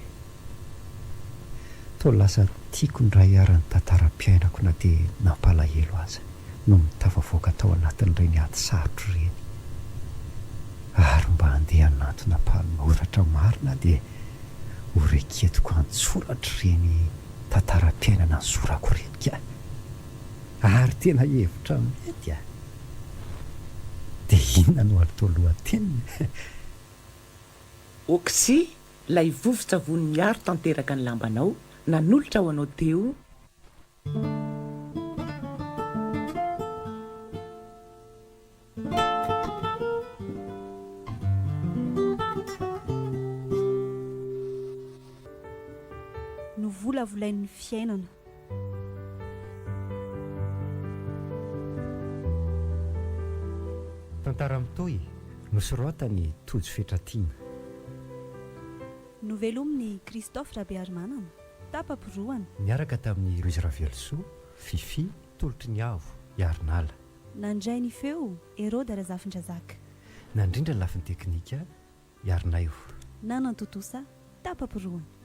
to lasa tiako ndray ara-ny tantaram-piainako na dia nampalahelo aza no mitafavoaka tao anatin'ireny ady sarotro ireny ary mba handeha hanantona mpanoratra marina dia horeketiko antsoratra ireny tantaram-piainana ny sorako renika ary tena hevitra mety a dia inona no atao lohatenina oksy lay vovo-tsavony miaro tanteraka ny lambanao nanolotra ho anao teo no volavolain'ny fiainana tantara mitoy nosoratany tojo fetratiana novelo amin'ny Christophe Rabearmanana tapaporoana niaraka tamin'ny roizravelosoa fifi tolotry ny avo iarinala nandray ny feo herode razafindrazaka nandrindra ny lafin'ny teknika iarinaio nanantotosa tapaporoana